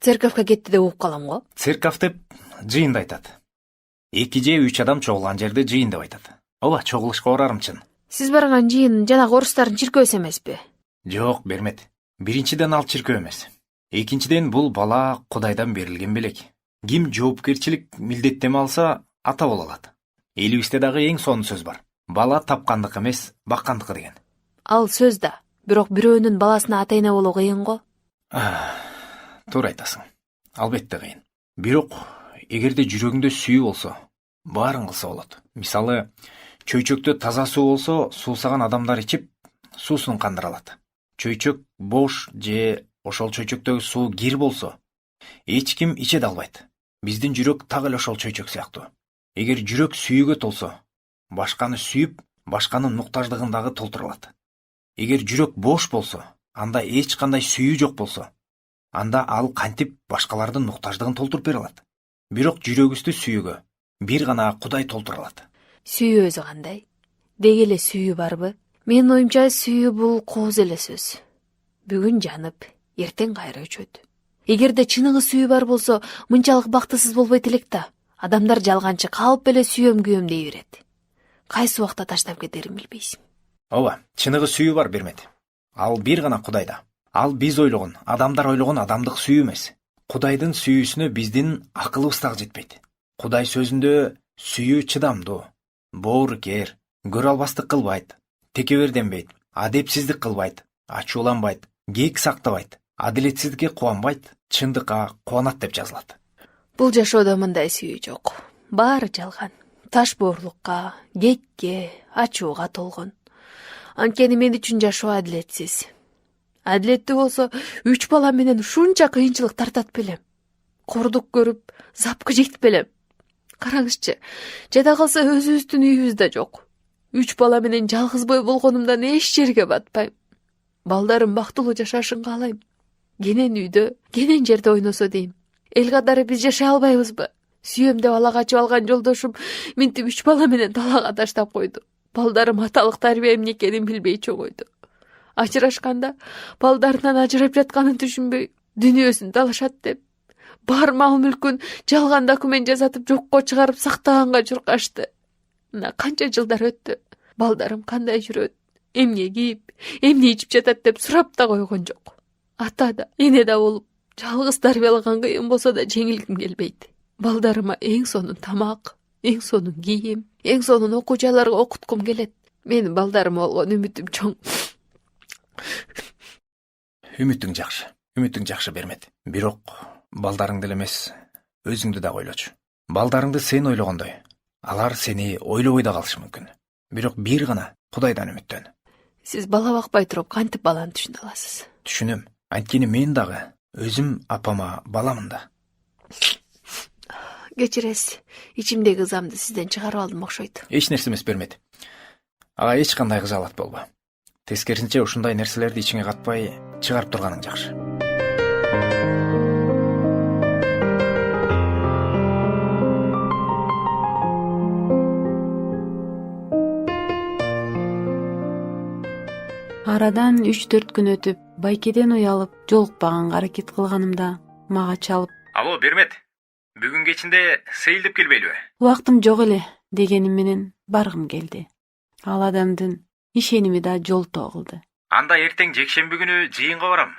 Церковко кетти деп угуп калам го. Церковь деп жыйында айтат. 2 же 3 адам чогулган жерде жыйын деп айтат. Ооба, чогулушка барарым чын. Сиз барган жыйын жанагы орустардын чиркөөсү эмеспи? Жок, Бермет. Биринчиден ал чиркөө эмес. Экинчиден бул бала Кудайдан берилген белек. Ким жоопкерчилик милдеттеме алса, ата боло алат. Элибизде дагы эң сонун сөз бар. Бала тапкандык эмес, баккандык деген. Ал сөз да, бирок бирөөнүн баласына ата эне болуу кыйын го. Туура айтасың. Албетте кыйын. Бирок эгерде жүрөгүңдө сүйүү болсо, баарын кылса болот. Мисалы, чөйчөктө таза суу болсо, суусаган адамдар ичип, суусун кандыра алат. Чөйчөк бош же ошол чөйчөктөгү суу кир болсо, эч ким иче да албайт. Биздин жүрөк так эле ошол чөйчөк сыяктуу. Эгер жүрөк сүйүүгө толсо, башканы сүйүп, башканын муктаждыгын дагы толтура алат. Эгер жүрөк бош болсо, анда эч кандай сүйүү жок болсо, анда ал кантип башкалардын муктаждыгын толтуруп бере алат. Бирок жүрөгүбүздү сүйүүгө бир гана Кудай толтура алат. Сүйүү өзү кандай? Деги эле сүйүү барбы? Менин оюмча сүйүү бул кооз эле сөз. Бүгүн жанып, эртең кайра өчөт. Эгерде чыныгы сүйүү бар болсо, мынчалык бактысыз болбойт элек да. Адамдар жалганчы калып эле сүйөм күйөм дей берет. Кайсы убакта таштап кетерин билбейсиң. Ооба, чыныгы сүйүү бар, Бермет. Ал бир гана Кудайда. Ал биз ойлогон, адамдар ойлогон адамдык сүйүү эмес. Кудайдын сүйүүсүнө биздин акылыбыз так жетпейт. Кудай сөзүндө сүйүү чыдамдуу, боорукер, көрө албастык кылбайт, текеберденбейт, адепсиздик кылбайт, ачууланбайт, кээк сактабайт, адилетсиздикке кубанбайт, чындыкка кубанат деп жазылат. Бул жашоодо мындай сүйүү жок. Баары жалган. Таш боорлукка, кекке, ачууга толгон. Анткени мен үчүн жашоо адилетсиз. Адилеттүү болсо, 3 бала менен ушунча кыйынчылык тартат белем. Кордук көрүп, запкы жейтип белем. Караңызчы, жада калса өзүбүздүн үйүбүз да жок. 3 бала менен жалгыз бой болгонумдан эч жерге батпайм. Балдарым бактылуу жашашын каалайм. Кенен үйдө, кенен жерде ойносо дейм. Эл катары биз жашай албайбызбы? Сүйөм деп ала качып алган жолдошум минтип 3 бала менен талаага таштап койду. Балдарым аталык тарбия эмне экенин билбей чоңойду. Ажырашканда балдарынан ажырап жатканын түшүнбөй, дүнүйөсүн талашат деп, бар мал мүлкүн жалган документ жасатып жокко чыгарып сактаганга чуркашты. Мына канча жылдар өттү. Балдарым кандай жүрөт, эмне кийип, эмне ичип жатат деп сурап да койгон жок. Ата да, эне да болуп, жалгыз тарбиялаган кыйын болсо да жеңилгим келбейт. Балдарыма эң сонун тамак, эң сонун кийим, эң сонун окуу жайларга окуткум келет. Менин балдарыма болгон үмүтүм чоң. Үмүтүң жакшы, Бермет. Бирок балдарыңды эле эмес, өзүңдү да ойлочу. Балдарыңды сен ойлогондой, алар сени ойлобой да калышы мүмкүн. Бирок бир гана Кудайдан үмүттөн. Сиз бала бакпай туруп кантип баланы түшүнө аласыз? Түшүнөм. Анткени мен дагы өзүм апама баламын да. Кечиресиз, ичимдеги ызамды сизден чыгарып алдым окшойт. Эч нерсе эмес, Бермет. Ага эч кандай кыжаалат болбо. Тескерисинче ушундай нерселерди ичиңе катпай чыгарып турганың жакшы. Арадан 3-4 күн өтүп, байкеден уялып, жолукпаганга аракет кылганымда мага чалып: Алло, Бермет. Бүгүн кечинде сейилдеп келбейлиби? Убактым жок эле дегеним менен баргым келди. Ал адамдын ишеними да жолтоо кылды. Анда эртең жекшемби күнү жыйынга барам.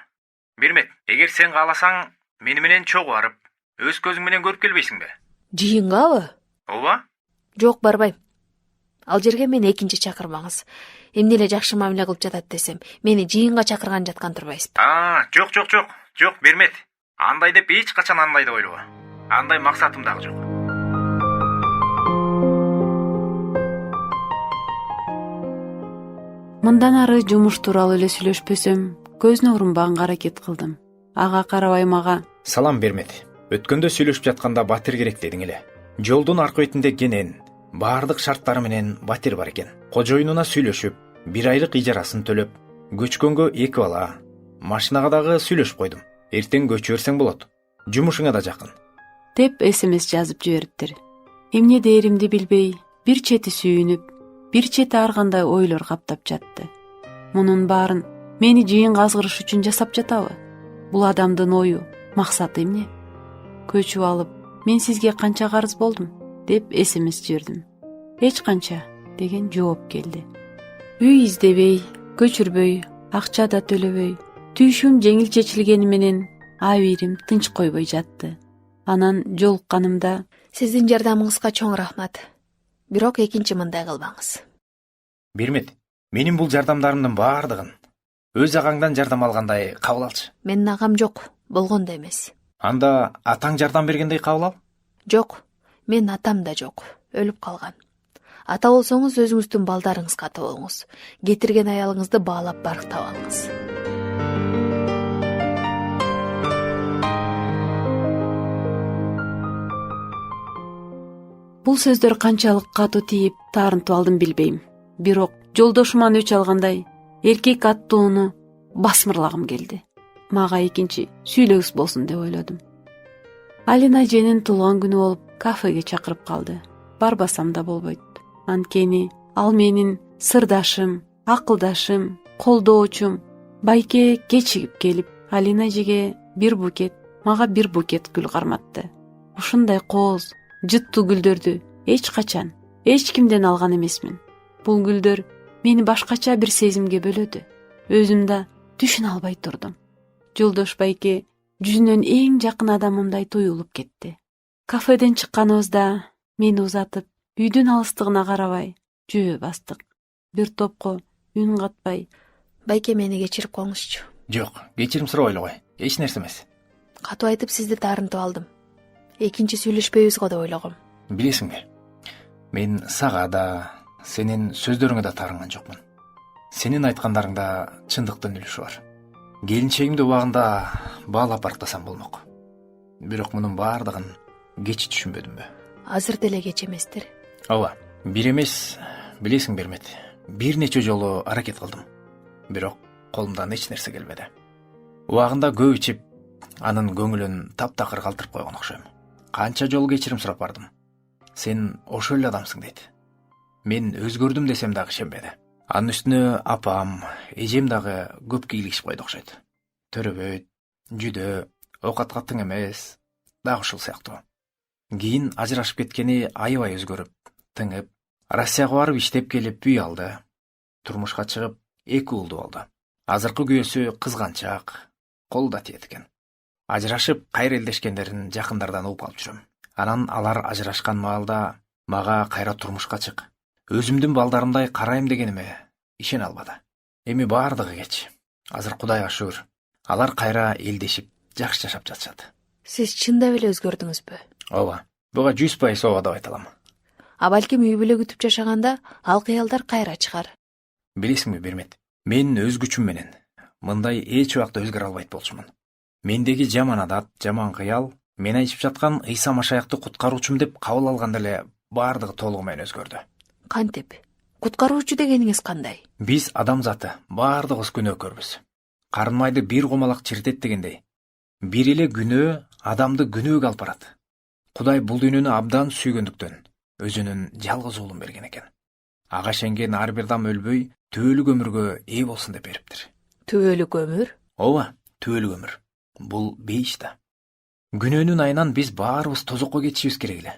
Бермет, эгер сен кааласаң, мени менен чогуу барып, өз көзүң менен көрүп келбейсиңби? Жыйынгабы? Ооба. Жок, барбайм. Ал жерге мени экинчи чакырмаңыз. Эмне эле жакшы мамиле кылып жатат десем, мени жыйынга чакырган жаткан турбайсызбы? Жок, Бермет. Андай деп эч качан андай деп ойлобо. Андай максатым дагы жок. Мындан ары жумуш тууралуу эле сүйлөшпөсөм, көзүнө урунбаганга аракет кылдым. Ага карабай мага: Салам, Бермет. Өткөндө сүйлөшүп жатканда батир керек дедиң эле. Жолдун аркы бетинде кенен, баардык шарттары менен батир бар экен. Кожоюнуна сүйлөшүп, 1 айлык ижарасын төлөп, көчкөнгө 2 бала, машинага дагы сүйлөшүп койдум. Эртең көчө берсең болот. Жумушуңа да жакын. деп СМС жазып жибериптир. Эмне дээримди билбей, бир чети сүйүнүп, бир чети ар кандай ойлор каптап жатты. Мунун баарын мени жыйынга азгырыш үчүн жасап жатабы? Бул адамдын ою, максаты эмне? Көчүп алып, мен сизге канча карыз болдум деп СМС жибердим. Эч канча деген жооп келди. Үй издебей, көчүрбөй, акча да төлөбөй, түйшүм жеңил чечилгени менен абийирим тынч койбой жатты. Анан жолукканымда Сиздин жардамыңызга чоң рахмат. Бирок экинчи мындай кылбаңыз. Бермет, менин бул жардамдарымдын баардыгын өз агаңдан жардам алгандай кабыл алчы. Менин агам жок, болгондо эмес. Анда атаң жардам бергендей кабыл ал. Жок, менин атам да жок, өлүп калган. Ата болсоңуз өзүңүздүн балдарыңызга ата болуңуз. Кетирген аялыңызды баалап барктап алыңыз. бул сөздөр канчалык катуу тийип таарынтып алдым билбейм. Бирок жолдошуман өч алгандай эркек аттууну басмырлагым келди. Мага экинчи сүйлөгүс болсун деп ойлодум. Алина эженин туулган күнү болуп кафеге чакырып калды. Барбасам да болбойт. Анткени ал менин сырдашым, акылдашым, колдоочум. Байке кечигип келип, Алина эжеге бир букет, мага бир букет гүл карматты. Ушундай кооз, жыттуу гүлдөрдү эч качан, эч кимден алган эмесмин. Бул гүлдөр мени башкача бир сезимге бөлөдү. Өзүм да түшүнө албай турдум. Жолдош байке жүзүнөн эң жакын адамымдай туюлуп кетти. Кафеден чыкканыбызда мени узатып, үйдүн алыстыгына карабай жөө бастык. Бир топко үн катпай, Байке, мени кечирип коюңузчу. Жок, кечирим сурабай эле кой. Эч нерсе эмес. Катуу айтып сизди таарынтып алдым. Экинчи сүйлөшпөйбүз го деп ойлогом. Билесиңби? Мен сага да, сенин сөздөрүңө да таарынган жокмун. Сенин айткандарыңда чындыктын үлүшү бар. Келинчегимди убагында баалап барктасам болмок. Бирок мунун баардыгын кеч түшүнбөдүмбү? Азыр деле кеч эместир. Ооба, бир эмес, билесиң Бермет, бир нече жолу аракет кылдым. Бирок колумдан эч нерсе келбеди. Убагында көп ичип, анын көңүлүн таптакыр калтырып койгон окшойм. Канча жолу кечирим сурап бардым. Сен ошол эле адамсың дейт. Мен өзгөрдүм десем дагы ишенбеди. Анын үстүнө апам, эжем дагы көп кийлигишип койду окшойт. Төрөбөйт, жүдө, оокатка тың эмес, дагы ушул сыяктуу. Кийин ажырашып кеткени аябай өзгөрүп, тыңып, Россияга барып иштеп келип үй алды. Турмушка чыгып, 2 уулду болду. Азыркы күйөөсү кызганчак, колда тиет экен. Ажырашып кайра элдешкендерин жакындардан угуп калып жүрөм. Анан алар ажырашкан маалда мага кайра турмушка чык, өзүмдүн балдарымдай карайм дегениме ишене албады. Эми баардыгы кеч. Азыр Кудайга шүгүр, алар кайра элдешип, жакшы жашап жатышат. Сиз чындап эле өзгөрдүңүзбү? Ооба, буга 100% ооба деп айта алам. А балким үй бүлө күтүп жашаганда ал кыялдар кайра чыгар. Билесиңби Бермет, мен өз күчүм менен мындай эч убакта өзгөрө албайт болчумун. Мендеги жаман адат, жаман кыял, мен айтып жаткан Ыйса Машаякты куткаруучум деп кабыл алганда эле баардыгы толугу менен өзгөрдү. Кантип? Куткаруучу дегениңиз кандай? Биз адамзаты баардыгыбыз күнөөкөрбүз. Карын майды бир комалак чиртет дегендей, бир эле күнөө адамды күнөөгө алып барат. Кудай бул дүйнөнү абдан сүйгөндүктөн өзүнүн жалгыз уулун берген экен. Ага ишенген ар бир адам өлбөй, түбөлүк өмүргө ээ болсун деп бериптир. Түбөлүк өмүр? Ооба, түбөлүк өмүр. Бул бейиш да. Күнөөнүн айынан биз баарыбыз тозокко кетишибиз керек эле.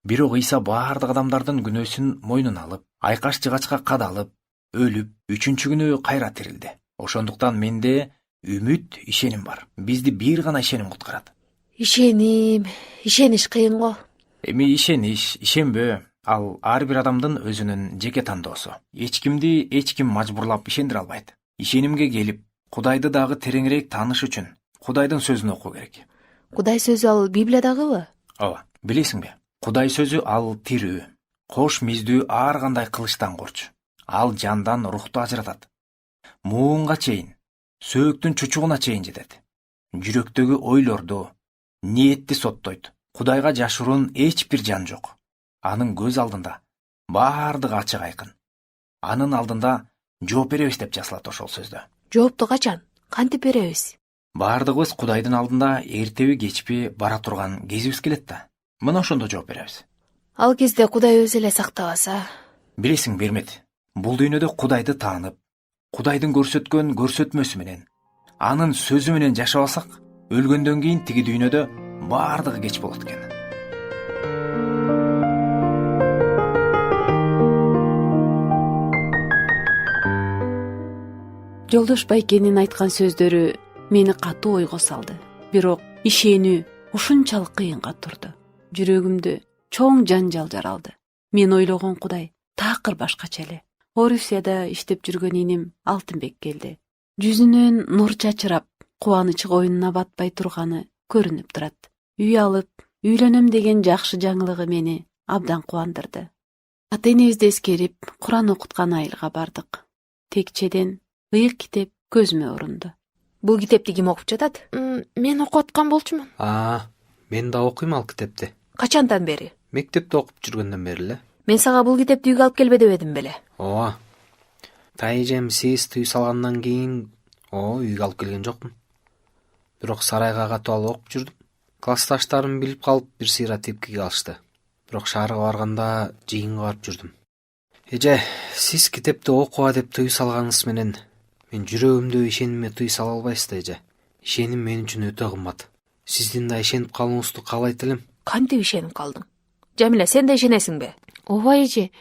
Бирок Ыйса баардык адамдардын күнөөсүн мойнуна алып, айкаш жыгачка кадалып, өлүп, 3-чү күнү кайра тирилди. Ошондуктан менде үмүт, ишеним бар. Бизди бир гана ишеним куткарат. Ишениш кыйын го. Эми ишениш, ишенбөө, ал ар бир адамдын өзүнүн жеке тандоосу. Эч ким мажбурлап ишендире албайт. Ишенимге келип, Кудайды дагы тереңирээк тааныш үчүн Кудайдын сөзүн окуу керек. Кудай сөзү ал Библиядагыбы? Ооба, билесиңби? Кудай сөзү ал тирүү, кош миздүү ар кандай кылычтан корч. Ал жандан рухту ажыратат. Муунга чейин, сөөктүн чучугуна чейин жетет. Жүрөктөгү ойлорду, ниетти соттойт. Кудайга жашыруун эч бир жан жок. Анын көз алдында Баардыгы ачык айкын. Анын алдында жооп беребиз деп жазылат ошол сөздө. Жоопту качан? Кантип беребиз? Баардыгыбыз Кудайдын алдында эртеби кечпи бара турган кезибиз келет да. Мына ошондо жооп беребиз. Ал кезде Кудай өзү эле сактабаса. Билесиң Бермет, бул дүйнөдө Кудайды таанып, Кудайдын көрсөткөн көрсөтмөсү менен, анын сөзү менен жашабасак, өлгөндөн кийин тиги дүйнөдө баардыгы кеч болот экен. Жолдош Байкенин айткан сөздөрү мени катуу ойго салды. Бирок ишенүү ушунчалык кыйынга турду. Жүрөгүмдө чоң жанжал жаралды. Мен ойлогон Кудай такыр башкача эле. Орусияда иштеп жүргөн иним Алтынбек келди. Жүзүнөн нур чачырап, кубанычы коюнуна батпай турганы көрүнүп турат. Үй алып, үйлөнөм деген жакшы жаңылыгы мени абдан кубандырды. Ата-энебизди эскерип, Куран окуткан айылга бардык. Текчеден ыйык китеп көзүмө урунду. Бул китепти ким окуп жатат? Мен окуп аткан болчумун. Мен да окуйм ал китепти. Качандан бери? Мектепте окуп жүргөндөн бери эле. Мен сага бул китепти үйгө алып келбе дебедим беле? Ооба. Тайжем сиз түй салгандан кийин үйгө алып келген жокмун. Бирок сарайга катып алып окуп жүрдүм. Классташтарым билип калып бир сыйра тепкиге алышты. Бирок шаарга барганда жыйынга барып жүрдүм. Эже, сиз китепти окуба деп тыюу салганыңыз менен мен жүрөгүмдө ишенимме тыюу сала албайсыз да, эже. Ишеним мен үчүн өтө кымбат. Сиздин да ишенип калууңузду каалайт элем. Кантип ишенип калдың? Жамиля, сен да ишенесиңби? Ооба эже,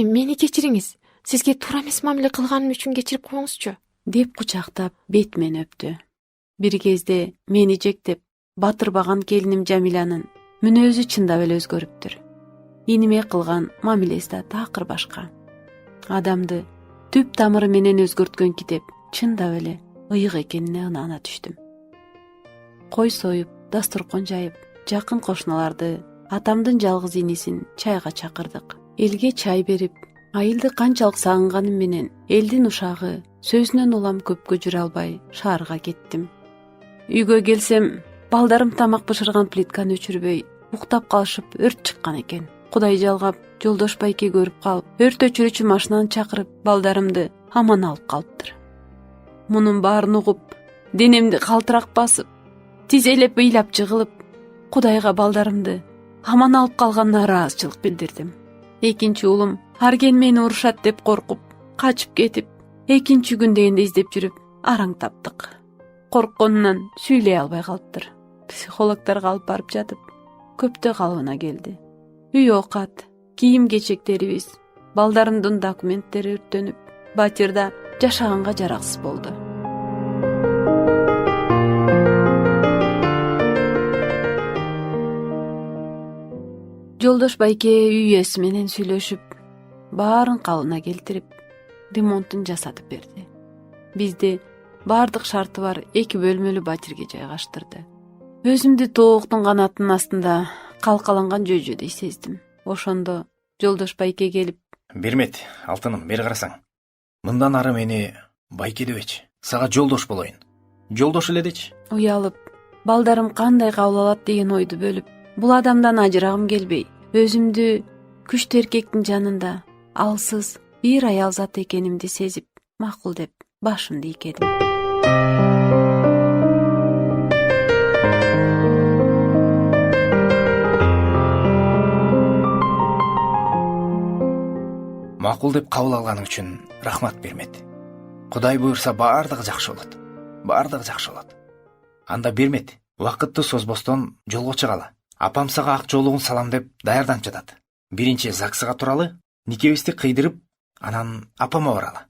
мени кечириңиз. Сизге туура эмес мамиле кылганым үчүн кечирип коюңузчу. Деп кучактап бетимен өптү. Бир кезде мени жектеп, батырбаган келиним Жамилянын мүнөзү чындап эле өзгөрүптүр. Иниме кылган мамилеси да такыр башка. Адамды түп тамыры менен өзгөрткөн китеп чындап эле ыйык экенине ынана түштүм. Кой союп, дасторкон жайып, жакын кошуналарды, атамдын жалгыз инисин чайга чакырдык. Элге чай берип, айылды канчалык сагынганым менен элдин ушагы сөзүнөн улам көпкө жүрө албай шаарга кеттим. Үйгө келсем, балдарым тамак бышырган плитканы өчүрбөй, уктап калышып өрт чыккан экен. Кудай жалгап, Жолдош Байке көрүп калып, өрт өчүрүүчү машинаны чакырып, балдарымды аман алып калыптыр. Мунун баарын угуп, денемди калтырак басып, тизелеп ыйлап жыгылып, Кудайга балдарымды аман алып калганына ыраазычылык билдирдим. Экинчи уулум Арген мени урушат деп коркуп, качып кетип, экинчи күн дегенде издеп жүрүп, араң таптык. Коркконунан сүйлөй албай калыптыр. Психологторго алып барып жатып, көптө калыбына келди. Үй оокат, кийим кечектерибиз, балдарымдын документтери өрттөнүп, батирда жашаганга жараксыз болду. Жолдош Байке үй ээси менен сүйлөшүп, баарын калыбына келтирип, ремонтун жасатып берди. Бизди баардык шарты бар 2 бөлмөлүү батирге жайгаштырды. Өзүмдү тооктун канатынын астында калкаланган жөжөдөй сездим. Ошондо Жолдош Байке келип: Бермет, алтыным, бери карасаң. Мындан ары мени Байке дебечи. Сага жолдош болоюн. Жолдош эле дечи. Уялып, балдарым кандай кабыл алат деген ойду бөлүп, бул адамдан ажырагым келбей, өзүмдү күчтүү эркектин жанында алсыз бир аял зат экенимди сезип, макул деп башымды ийкедим. Макул деп кабыл алганың үчүн рахмат, Бермет. Кудай буйрса баардыгы жакшы болот. Баардыгы жакшы болот. Анда Бермет, убакытты созбостон жолго чыгалы. Апам сага ак жоолугун салам деп даярданып жатат. Биринчи ЗАГСга туралы, никебизди кыйдырып, анан апама баралы.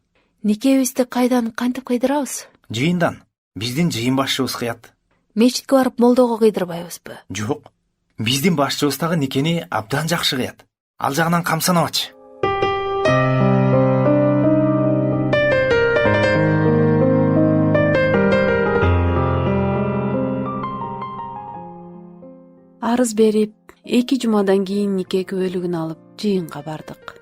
Никебизди кайдан, кантип кыйдырабыз? Жыйындан. Биздин жыйын башчыбыз кыят. Мечитке барып молдого кыйдырбайбызбы? Жок. Биздин башчыбыз дагы никени абдан жакшы кыят. Ал жагынан камсанабачы. Арыз берип, 2 жумадан кийин нике күбөлүгүн алып, жыйынга бардык.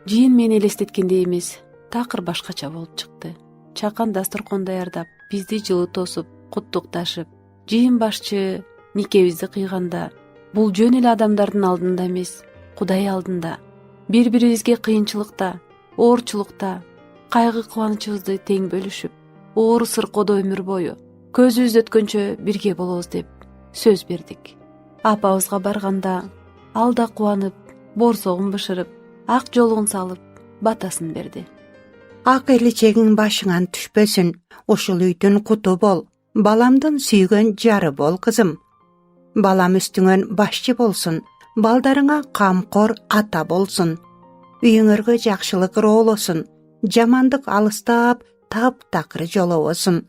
Жыйын мени элестеткендей эмес, такыр башкача болуп чыкты. Чакан дасторкон даярдап, бизди жылы тосуп, куттукташып, жыйын башчы никебизди кыйганда, бул жөн эле адамдардын алдында эмес, Кудай алдында бири бирибизге кыйынчылыкта, оорчулукта, кайгы кубанычыбызды тең бөлүшүп, оору сыркоодо өмүр бою көзүбүз өткөнчө бирге болобуз деп сөз бердик. Апабызга барганда ал да кубанып, борсогун бышырып, ак жолугун салып, батасын берди. Ак эличегиң башыңан түшпөсүн, ушул үйдүн куту бол, баламдын сүйгөн жары бол кызым. Балам үстүңөн башчы болсун, балдарыңа камкор ата болсун. Үйүңөргө жакшылык роолосун, жамандык алыстап, таптакыр жолобосун.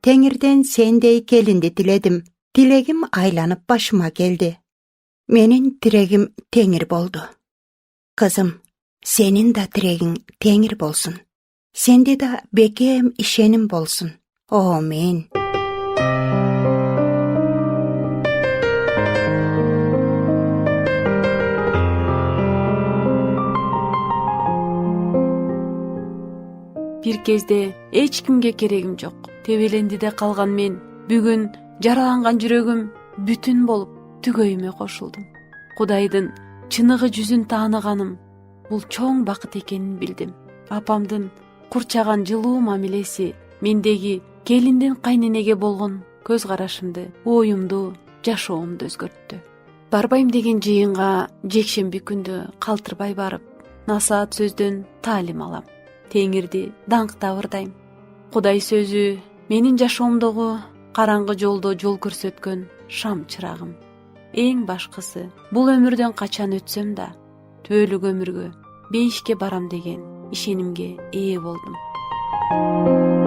Теңирден сендей келинди тиледим. Тилегим айланып башыма келди. Менин тирегим теңир болду. Кызым, сенин да тирегиң теңир болсун. Сенде да бекем ишеним болсун. Амин. Бир кезде эч кимге керегим жок. Тебелендиде калган мен бүгүн жараланган жүрөгүм бүтүн болуп түгөйүмө кошулдум. Кудайдын чыныгы жүзүн тааныганым бул чоң бакыт экенин билдим. Апамдын курчаган жылуу мамилеси мендеги келиндин кайненеге болгон көз карашымды, оюмду, жашоомду өзгөрттү. Барбайм деген жыйынга жекшемби күндө калтырбай барып, насаат сөздөн таалим алам. Теңирди даңктабырдайм. Кудай сөзү менин жашоомдогу караңгы жолдо жол көрсөткөн шам чырагым. Эң башкысы, бул өмүрдөн качан өтсөм да, түбөлүк өмүргө, бейишке барам деген ишенимге ээ болдум.